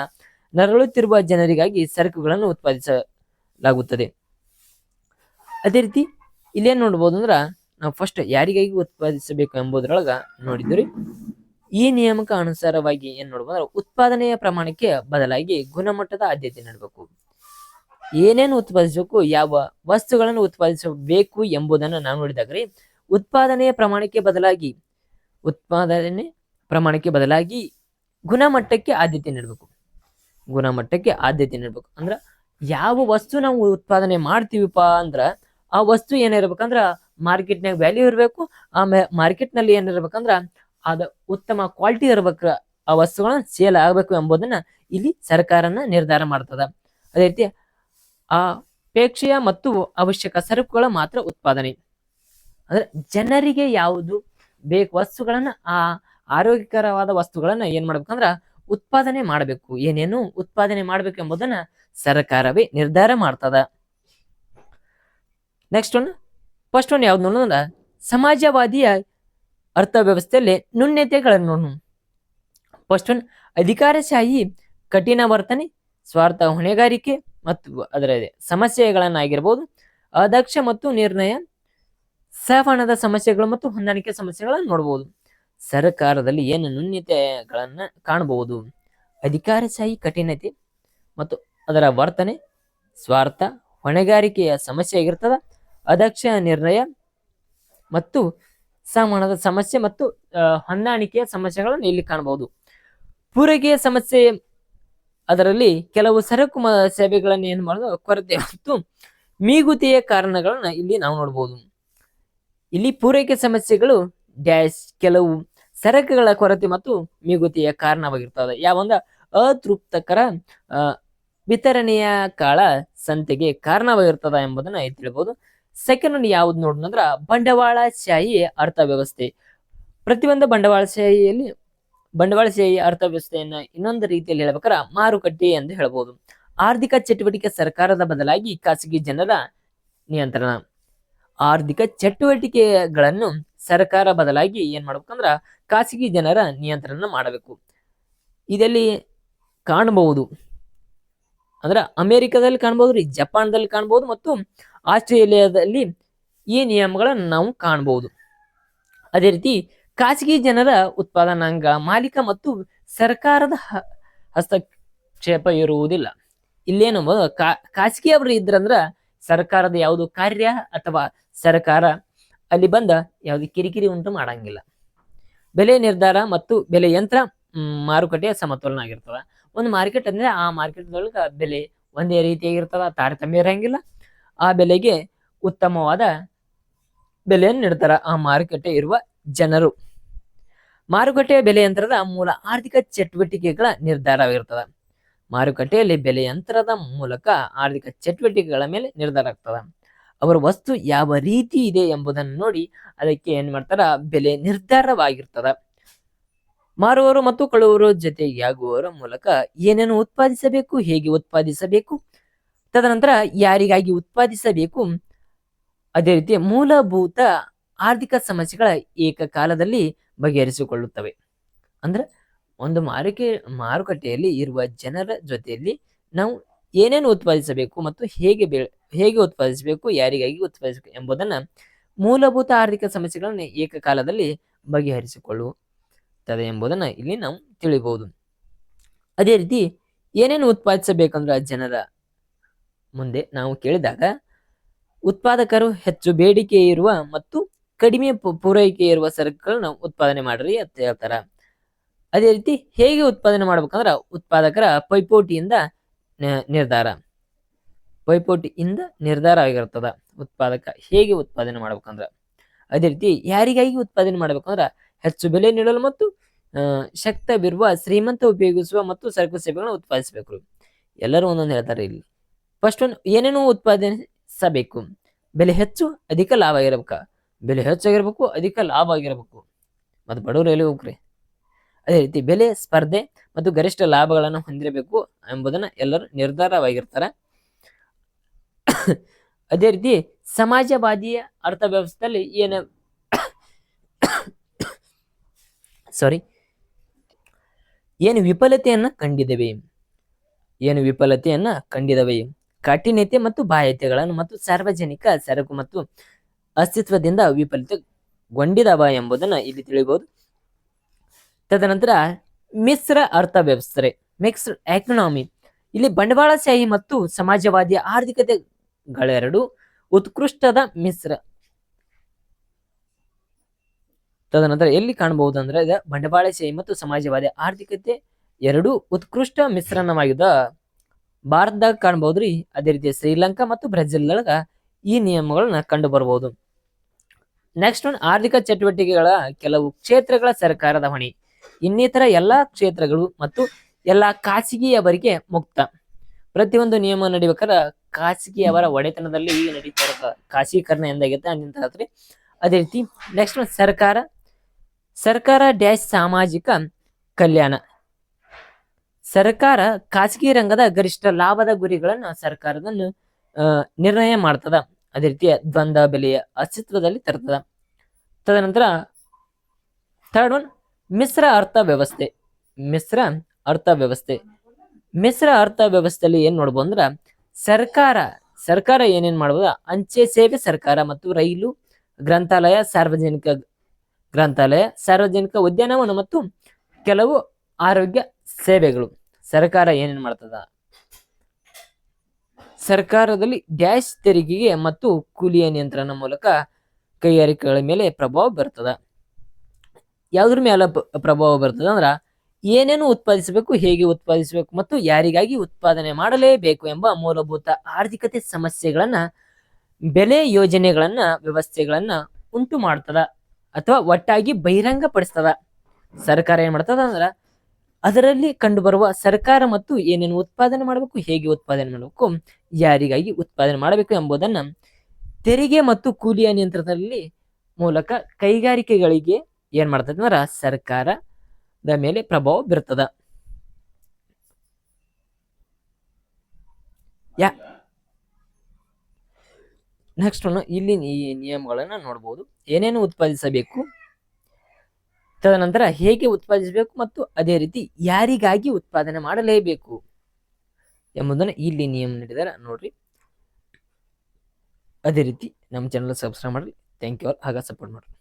ನರಳುತ್ತಿರುವ ಜನರಿಗಾಗಿ ಸರಕುಗಳನ್ನು ಉತ್ಪಾದಿಸಲಾಗುತ್ತದೆ. ಅದೇ ರೀತಿ ಇಲ್ಲೇನ್ ನೋಡ್ಬೋದು ಅಂದ್ರ ನಾವು ಫಸ್ಟ್ ಯಾರಿಗಾಗಿ ಉತ್ಪಾದಿಸಬೇಕು ಎಂಬುದರೊಳಗ ನೋಡಿದ್ರಿ. ಈ ನಿಯಮಕ ಅನುಸಾರವಾಗಿ ಏನ್ ನೋಡ್ಬೋದು, ಉತ್ಪಾದನೆಯ ಪ್ರಮಾಣಕ್ಕೆ ಬದಲಾಗಿ ಗುಣಮಟ್ಟದ ಆದ್ಯತೆ ನೀಡಬೇಕು. ಏನೇನು ಉತ್ಪಾದಿಸಬೇಕು, ಯಾವ ವಸ್ತುಗಳನ್ನು ಉತ್ಪಾದಿಸಬೇಕು ಎಂಬುದನ್ನು ನಾವು ನೋಡಿದಾಗ್ರಿ, ಉತ್ಪಾದನೆಯ ಪ್ರಮಾಣಕ್ಕೆ ಬದಲಾಗಿ ಗುಣಮಟ್ಟಕ್ಕೆ ಆದ್ಯತೆ ನೀಡಬೇಕು. ಗುಣಮಟ್ಟಕ್ಕೆ ಆದ್ಯತೆ ನೀಡಬೇಕು ಅಂದ್ರ ಯಾವ ವಸ್ತು ನಾವು ಉತ್ಪಾದನೆ ಮಾಡ್ತೀವಿಪ್ಪ ಅಂದ್ರ ಆ ವಸ್ತು ಏನಿರ್ಬೇಕಂದ್ರ ಮಾರ್ಕೆಟ್ನಾಗ ವ್ಯಾಲ್ಯೂ ಇರಬೇಕು. ಆಮೇಲೆ ಮಾರ್ಕೆಟ್ ನಲ್ಲಿ ಏನಿರ್ಬೇಕಂದ್ರ ಅದ ಉತ್ತಮ ಕ್ವಾಲಿಟಿ ಇರ್ಬೇಕ, ಆ ವಸ್ತುಗಳನ್ನ ಸೇಲ್ ಆಗ್ಬೇಕು ಎಂಬುದನ್ನ ಇಲ್ಲಿ ಸರ್ಕಾರನ ನಿರ್ಧಾರ ಮಾಡ್ತದ. ಅದೇ ರೀತಿ ಅಪೇಕ್ಷೆಯ ಮತ್ತು ಅವಶ್ಯಕ ಸರಕುಗಳ ಮಾತ್ರ ಉತ್ಪಾದನೆ ಅಂದ್ರೆ ಜನರಿಗೆ ಯಾವುದು ಬೇಕು ವಸ್ತುಗಳನ್ನ, ಆ ಆರೋಗ್ಯಕರವಾದ ವಸ್ತುಗಳನ್ನ ಏನ್ ಮಾಡ್ಬೇಕಂದ್ರ ಉತ್ಪಾದನೆ ಮಾಡಬೇಕು. ಏನೇನು ಉತ್ಪಾದನೆ ಮಾಡ್ಬೇಕು ಎಂಬುದನ್ನ ಸರ್ಕಾರವೇ ನಿರ್ಧಾರ ಮಾಡ್ತದ. ನೆಕ್ಸ್ಟ್ ಫಸ್ಟ್ ಯಾವ್ದು ನೋಡೋಣ, ಸಮಾಜವಾದಿಯ ಅರ್ಥವ್ಯವಸ್ಥೆಯಲ್ಲಿ ನ್ಯೂನ್ಯತೆಗಳನ್ನು. ಫಸ್ಟ್ ಅಧಿಕಾರಶಾಹಿ ಕಠಿಣ ವರ್ತನೆ, ಸ್ವಾರ್ಥ ಹೊಣೆಗಾರಿಕೆ ಮತ್ತು ಅದರ ಸಮಸ್ಯೆಗಳನ್ನಾಗಿರ್ಬೋದು, ಅದಕ್ಷ ಮತ್ತು ನಿರ್ಣಯ, ಸಹವಣದ ಸಮಸ್ಯೆಗಳು ಮತ್ತು ಹೊಂದಾಣಿಕೆ ಸಮಸ್ಯೆಗಳನ್ನು ನೋಡಬಹುದು. ಸರ್ಕಾರದಲ್ಲಿ ಏನು ನ್ಯೂನ್ಯತೆಗಳನ್ನ ಕಾಣಬಹುದು, ಅಧಿಕಾರಶಾಹಿ ಕಠಿಣತೆ ಮತ್ತು ಅದರ ವರ್ತನೆ, ಸ್ವಾರ್ಥ ಹೊಣೆಗಾರಿಕೆಯ ಸಮಸ್ಯೆ ಆಗಿರ್ತದ, ಅದಕ್ಷ ನಿರ್ಣಯ ಮತ್ತು ಸಹವಣದ ಸಮಸ್ಯೆ ಮತ್ತು ಹೊಂದಾಣಿಕೆಯ ಸಮಸ್ಯೆಗಳನ್ನು ಇಲ್ಲಿ ಕಾಣಬಹುದು. ಪೂರೈಕೆಯ ಸಮಸ್ಯೆ, ಅದರಲ್ಲಿ ಕೆಲವು ಸರಕು ಸೇವೆಗಳನ್ನು ಏನು ಮಾಡೋದು ಕೊರತೆ ಮತ್ತು ಮೀಗುತೆಯ ಕಾರಣಗಳನ್ನ ಇಲ್ಲಿ ನಾವು ನೋಡಬಹುದು. ಇಲ್ಲಿ ಪೂರೈಕೆ ಸಮಸ್ಯೆಗಳು ಡ್ಯಾಶ್ ಕೆಲವು ಸರಕುಗಳ ಕೊರತೆ ಮತ್ತು ಮೀಗುತೆಯ ಕಾರಣವಾಗಿರ್ತದೆ. ಯಾವಂದ ಅತೃಪ್ತಕರ ವಿತರಣೆಯ ಕಾಳ ಸಂತೆಗೆ ಕಾರಣವಾಗಿರ್ತದ ಎಂಬುದನ್ನ ತಿಳಿಬಹುದು. ಸೆಕೆಂಡ್ ಯಾವ್ದು ನೋಡೋದಂದ್ರ ಬಂಡವಾಳಶಾಹಿ ಅರ್ಥವ್ಯವಸ್ಥೆ. ಪ್ರತಿಯೊಂದು ಬಂಡವಾಳಶಾಹಿ ಅರ್ಥವ್ಯವಸ್ಥೆಯನ್ನ ಇನ್ನೊಂದು ರೀತಿಯಲ್ಲಿ ಹೇಳ್ಬೇಕಾರ ಮಾರುಕಟ್ಟೆ ಎಂದು ಹೇಳ್ಬೋದು. ಆರ್ಥಿಕ ಚಟುವಟಿಕೆ ಸರ್ಕಾರದ ಬದಲಾಗಿ ಖಾಸಗಿ ಜನರ ನಿಯಂತ್ರಣ. ಆರ್ಥಿಕ ಚಟುವಟಿಕೆಗಳನ್ನು ಸರ್ಕಾರ ಬದಲಾಗಿ ಏನ್ ಮಾಡ್ಬೇಕಂದ್ರ ಖಾಸಗಿ ಜನರ ನಿಯಂತ್ರಣ ಮಾಡಬೇಕು. ಇದರಲ್ಲಿ ಕಾಣಬಹುದು ಅಂದ್ರ ಅಮೆರಿಕದಲ್ಲಿ ಕಾಣಬಹುದು, ಜಪಾನ್ದಲ್ಲಿ ಕಾಣಬಹುದು ಮತ್ತು ಆಸ್ಟ್ರೇಲಿಯಾದಲ್ಲಿ ಈ ನಿಯಮಗಳನ್ನು ನಾವು ಕಾಣಬಹುದು. ಅದೇ ರೀತಿ ಖಾಸಗಿ ಜನರ ಉತ್ಪಾದನಾಂಗ ಮಾಲೀಕ ಮತ್ತು ಸರ್ಕಾರದ ಹಸ್ತಕ್ಷೇಪ ಇರುವುದಿಲ್ಲ. ಇಲ್ಲೇನು ಖಾಸಗಿ ಅವರು ಇದ್ರಂದ್ರ ಸರ್ಕಾರದ ಯಾವುದು ಕಾರ್ಯ ಅಥವಾ ಸರ್ಕಾರ ಅಲ್ಲಿ ಬಂದ ಯಾವ್ದು ಕಿರಿಕಿರಿ ಉಂಟು ಮಾಡಂಗಿಲ್ಲ. ಬೆಲೆ ನಿರ್ಧಾರ ಮತ್ತು ಬೆಲೆ ಯಂತ್ರ ಮಾರುಕಟ್ಟೆಯ ಸಮತೋಲನ ಆಗಿರ್ತದ. ಒಂದು ಮಾರ್ಕೆಟ್ ಅಂದ್ರೆ ಆ ಮಾರ್ಕೆಟ್ ಒಳಗ ಬೆಲೆ ಒಂದೇ ರೀತಿಯಾಗಿರ್ತದ, ತಾರತಮ್ಯ ಇರಂಗಿಲ್ಲ. ಆ ಬೆಲೆಗೆ ಉತ್ತಮವಾದ ಬೆಲೆಯನ್ನು ನೀಡ್ತಾರ ಆ ಮಾರುಕಟ್ಟೆ ಇರುವ ಜನರು. ಮಾರುಕಟ್ಟೆಯ ಬೆಲೆ ಯಂತ್ರದ ಮೂಲ ಆರ್ಥಿಕ ಚಟುವಟಿಕೆಗಳ ನಿರ್ಧಾರವಾಗಿರ್ತದ. ಮಾರುಕಟ್ಟೆಯಲ್ಲಿ ಬೆಲೆ ಯಂತ್ರದ ಮೂಲಕ ಆರ್ಥಿಕ ಚಟುವಟಿಕೆಗಳ ಮೇಲೆ ನಿರ್ಧಾರ ಆಗ್ತದ. ಅವರ ವಸ್ತು ಯಾವ ರೀತಿ ಇದೆ ಎಂಬುದನ್ನು ನೋಡಿ ಅದಕ್ಕೆ ಏನ್ ಮಾಡ್ತಾರ ಬೆಲೆ ನಿರ್ಧಾರವಾಗಿರ್ತದ. ಮಾರುವವರು ಮತ್ತು ಕೊಳ್ಳುವವರು ಜೊತೆಯಾಗುವವರ ಮೂಲಕ ಏನೇನು ಉತ್ಪಾದಿಸಬೇಕು, ಹೇಗೆ ಉತ್ಪಾದಿಸಬೇಕು, ತದನಂತರ ಯಾರಿಗಾಗಿ ಉತ್ಪಾದಿಸಬೇಕು, ಅದೇ ರೀತಿ ಮೂಲಭೂತ ಆರ್ಥಿಕ ಸಮಸ್ಯೆಗಳ ಏಕಕಾಲದಲ್ಲಿ ಬಗೆಹರಿಸಿಕೊಳ್ಳುತ್ತವೆ. ಅಂದ್ರೆ ಒಂದು ಮಾರುಕಟ್ಟೆಯಲ್ಲಿ ಇರುವ ಜನರ ಜೊತೆಯಲ್ಲಿ ನಾವು ಏನೇನು ಉತ್ಪಾದಿಸಬೇಕು ಮತ್ತು ಹೇಗೆ ಉತ್ಪಾದಿಸಬೇಕು, ಯಾರಿಗಾಗಿ ಉತ್ಪಾದಿಸಬೇಕು ಎಂಬುದನ್ನ ಮೂಲಭೂತ ಆರ್ಥಿಕ ಸಮಸ್ಯೆಗಳನ್ನು ಏಕಕಾಲದಲ್ಲಿ ಬಗೆಹರಿಸಿಕೊಳ್ಳುತ್ತದೆ ಎಂಬುದನ್ನ ಇಲ್ಲಿ ನಾವು ತಿಳಿಬಹುದು. ಅದೇ ರೀತಿ ಏನೇನು ಉತ್ಪಾದಿಸಬೇಕಂದ್ರ ಜನರ ಮುಂದೆ ನಾವು ಕೇಳಿದಾಗ ಉತ್ಪಾದಕರು ಹೆಚ್ಚು ಬೇಡಿಕೆ ಇರುವ ಮತ್ತು ಕಡಿಮೆ ಪೂರೈಕೆ ಇರುವ ಸರಕುಗಳನ್ನ ಉತ್ಪಾದನೆ ಮಾಡ್ರಿ ಅಂತ ಹೇಳ್ತಾರ. ಅದೇ ರೀತಿ ಹೇಗೆ ಉತ್ಪಾದನೆ ಮಾಡ್ಬೇಕಂದ್ರ ಉತ್ಪಾದಕರ ಪೈಪೋಟಿಯಿಂದ ನಿರ್ಧಾರ ಆಗಿರ್ತದ ಉತ್ಪಾದಕ ಹೇಗೆ ಉತ್ಪಾದನೆ ಮಾಡ್ಬೇಕಂದ್ರ. ಅದೇ ರೀತಿ ಯಾರಿಗಾಗಿ ಉತ್ಪಾದನೆ ಮಾಡ್ಬೇಕಂದ್ರ ಹೆಚ್ಚು ಬೆಲೆ ನೀಡಲು ಮತ್ತು ಶಕ್ತವಿರುವ ಶ್ರೀಮಂತ ಉಪಯೋಗಿಸುವ ಮತ್ತು ಸರಕು ಸೇವೆಗಳನ್ನ ಉತ್ಪಾದಿಸಬೇಕು. ಎಲ್ಲರೂ ಒಂದೊಂದು ಹೇಳ್ತಾರೆ ಇಲ್ಲಿ. ಫಸ್ಟ್ ಏನೇನು ಉತ್ಪಾದಿಸಬೇಕು, ಬೆಲೆ ಹೆಚ್ಚು ಅಧಿಕ ಲಾಭ ಆಗಿರ್ಬೇಕ, ಬೆಲೆ ಹೆಚ್ಚಾಗಿರ್ಬೇಕು ಅಧಿಕ ಲಾಭ ಆಗಿರ್ಬೇಕು, ಮತ್ತು ಬಡವರು ಎಲ್ಲಿ ಹೋಗ್ರಿ. ಅದೇ ರೀತಿ ಬೆಲೆ ಸ್ಪರ್ಧೆ ಮತ್ತು ಗರಿಷ್ಠ ಲಾಭಗಳನ್ನು ಹೊಂದಿರಬೇಕು ಎಂಬುದನ್ನ ಎಲ್ಲರೂ ನಿರ್ಧಾರವಾಗಿರ್ತಾರ. ಅದೇ ರೀತಿ ಸಮಾಜವಾದಿಯ ಅರ್ಥವ್ಯವಸ್ಥೆಯಲ್ಲಿ ಏನು ವಿಫಲತೆಯನ್ನ ಕಂಡಿದ್ದೇವೆ. ಏನು ವಿಫಲತೆಯನ್ನ ಕಂಡಿದವೆ. ಕಠಿಣತೆ ಮತ್ತು ಬಾಧ್ಯತೆಗಳನ್ನು ಮತ್ತು ಸಾರ್ವಜನಿಕ ಸರಕು ಮತ್ತು ಅಸ್ತಿತ್ವದಿಂದ ವಿಫಲತೆಗೊಂಡಿದವ ಎಂಬುದನ್ನ ಇಲ್ಲಿ ತಿಳಿಬಹುದು. ತದನಂತರ ಮಿಶ್ರ ಅರ್ಥವ್ಯವಸ್ಥೆ, ಮಿಕ್ಸ್ಡ್ ಎಕನಾಮಿ. ಇಲ್ಲಿ ಬಂಡವಾಳಶಾಹಿ ಮತ್ತು ಸಮಾಜವಾದಿ ಆರ್ಥಿಕತೆಗಳೆರಡು ಉತ್ಕೃಷ್ಟದ ಮಿಶ್ರ. ತದನಂತರ ಎಲ್ಲಿ ಕಾಣಬಹುದು ಅಂದ್ರೆ ಬಂಡವಾಳಶಾಹಿ ಮತ್ತು ಸಮಾಜವಾದಿ ಆರ್ಥಿಕತೆ ಎರಡು ಉತ್ಕೃಷ್ಟ ಮಿಶ್ರಣವಾಗಿದ್ದ ಭಾರತದಾಗ ಕಾಣಬಹುದ್ರಿ. ಅದೇ ರೀತಿ ಶ್ರೀಲಂಕಾ ಮತ್ತು ಬ್ರೆಜಿಲ್ ಒಳಗ ಈ ನಿಯಮಗಳನ್ನ ಕಂಡು ಬರಬಹುದು. ನೆಕ್ಸ್ಟ್ ಒನ್, ಆರ್ಥಿಕ ಚಟುವಟಿಕೆಗಳ ಕೆಲವು ಕ್ಷೇತ್ರಗಳ ಸರ್ಕಾರದ ಹೊಣೆ. ಇನ್ನಿತರ ಎಲ್ಲಾ ಕ್ಷೇತ್ರಗಳು ಮತ್ತು ಎಲ್ಲಾ ಖಾಸಗಿಯವರಿಗೆ ಮುಕ್ತ. ಪ್ರತಿಯೊಂದು ನಿಯಮ ನಡಿಬೇಕಾದ್ರೆ ಖಾಸಗಿಯವರ ಒಡೆತನದಲ್ಲಿ ಈಗ ನಡೀತಾ ಖಾಸಗೀಕರಣ ಎಂದಾಗೈತೆ ಅಂತ. ಅದೇ ರೀತಿ ನೆಕ್ಸ್ಟ್ ಒನ್, ಸರ್ಕಾರ ಡ್ಯಾಶ್ ಸಾಮಾಜಿಕ ಕಲ್ಯಾಣ. ಸರ್ಕಾರ ಖಾಸಗಿ ರಂಗದ ಗರಿಷ್ಠ ಲಾಭದ ಗುರಿಗಳನ್ನು ಸರ್ಕಾರವನ್ನು ನಿರ್ಣಯ ಮಾಡ್ತದ. ಅದೇ ರೀತಿ ದ್ವಂದ್ವ ಬೆಲೆಯ ಅಸ್ತಿತ್ವದಲ್ಲಿ ತರ್ತದ. ತದನಂತರ ಥರ್ಡ್ ಒನ್, ಮಿಶ್ರ ಅರ್ಥವ್ಯವಸ್ಥೆ. ಮಿಶ್ರ ಅರ್ಥವ್ಯವಸ್ಥೆಯಲ್ಲಿ ಏನ್ ನೋಡ್ಬೋದು ಅಂದ್ರ ಸರ್ಕಾರ ಏನೇನ್ ಮಾಡ್ಬೋದ, ಅಂಚೆ ಸೇವೆ ಸರ್ಕಾರ ಮತ್ತು ರೈಲು, ಗ್ರಂಥಾಲಯ, ಸಾರ್ವಜನಿಕ ಉದ್ಯಾನವನ ಮತ್ತು ಕೆಲವು ಆರೋಗ್ಯ ಸೇವೆಗಳು. ಸರ್ಕಾರ ಏನೇನ್ ಮಾಡ್ತದ, ಸರ್ಕಾರದಲ್ಲಿ ಡ್ಯಾಶ್ ತೆರಿಗೆಗೆ ಮತ್ತು ಕೂಲಿಯ ನಿಯಂತ್ರಣ ಮೂಲಕ ಕೈಗಾರಿಕೆಗಳ ಮೇಲೆ ಪ್ರಭಾವ ಬರ್ತದ. ಯಾವ್ದ್ರ ಮೇಲೆ ಪ್ರಭಾವ ಬರ್ತದ ಅಂದ್ರ ಏನೇನು ಉತ್ಪಾದಿಸಬೇಕು, ಹೇಗೆ ಉತ್ಪಾದಿಸಬೇಕು ಮತ್ತು ಯಾರಿಗಾಗಿ ಉತ್ಪಾದನೆ ಮಾಡಲೇಬೇಕು ಎಂಬ ಮೂಲಭೂತ ಆರ್ಥಿಕತೆ ಸಮಸ್ಯೆಗಳನ್ನ, ಬೆಲೆ ಯೋಜನೆಗಳನ್ನ, ವ್ಯವಸ್ಥೆಗಳನ್ನ ಉಂಟು ಮಾಡ್ತದ ಅಥವಾ ಒಟ್ಟಾಗಿ ಬಹಿರಂಗ ಪಡಿಸ್ತದ. ಸರ್ಕಾರ ಏನ್ ಮಾಡ್ತದ ಅಂದ್ರ ಅದರಲ್ಲಿ ಕಂಡು ಬರುವ ಸರ್ಕಾರ ಮತ್ತು ಏನೇನು ಉತ್ಪಾದನೆ ಮಾಡಬೇಕು, ಹೇಗೆ ಉತ್ಪಾದನೆ ಮಾಡಬೇಕು, ಯಾರಿಗಾಗಿ ಉತ್ಪಾದನೆ ಮಾಡಬೇಕು ಎಂಬುದನ್ನ ತೆರಿಗೆ ಮತ್ತು ಕೂಲಿಯ ನಿಯಂತ್ರಣದಲ್ಲಿ ಮೂಲಕ ಕೈಗಾರಿಕೆಗಳಿಗೆ ಏನ್ ಮಾಡ್ತದೆ ಅಂದ್ರ ಸರ್ಕಾರದ ಮೇಲೆ ಪ್ರಭಾವ ಬೀರ್ತದ. ನೆಕ್ಸ್ಟ್ ಇಲ್ಲಿ ಈ ನಿಯಮಗಳನ್ನ ನೋಡಬಹುದು. ಏನೇನು ಉತ್ಪಾದಿಸಬೇಕು, ತದನಂತರ ಹೇಗೆ ಉತ್ಪಾದಿಸಬೇಕು ಮತ್ತು ಅದೇ ರೀತಿ ಯಾರಿಗಾಗಿ ಉತ್ಪಾದನೆ ಮಾಡಲೇಬೇಕು ಎಂಬುದನ್ನು ಇಲ್ಲಿ ನಿಯಮ ನೀಡಿದಾರೆ ನೋಡ್ರಿ. ಅದೇ ರೀತಿ ನಮ್ಮ ಚಾನಲ್ ಸಬ್ಸ್ಕ್ರೈಬ್ ಮಾಡ್ರಿ. Thank you all. ಹಾಗೆ ಸಪೋರ್ಟ್ ಮಾಡ್ರಿ.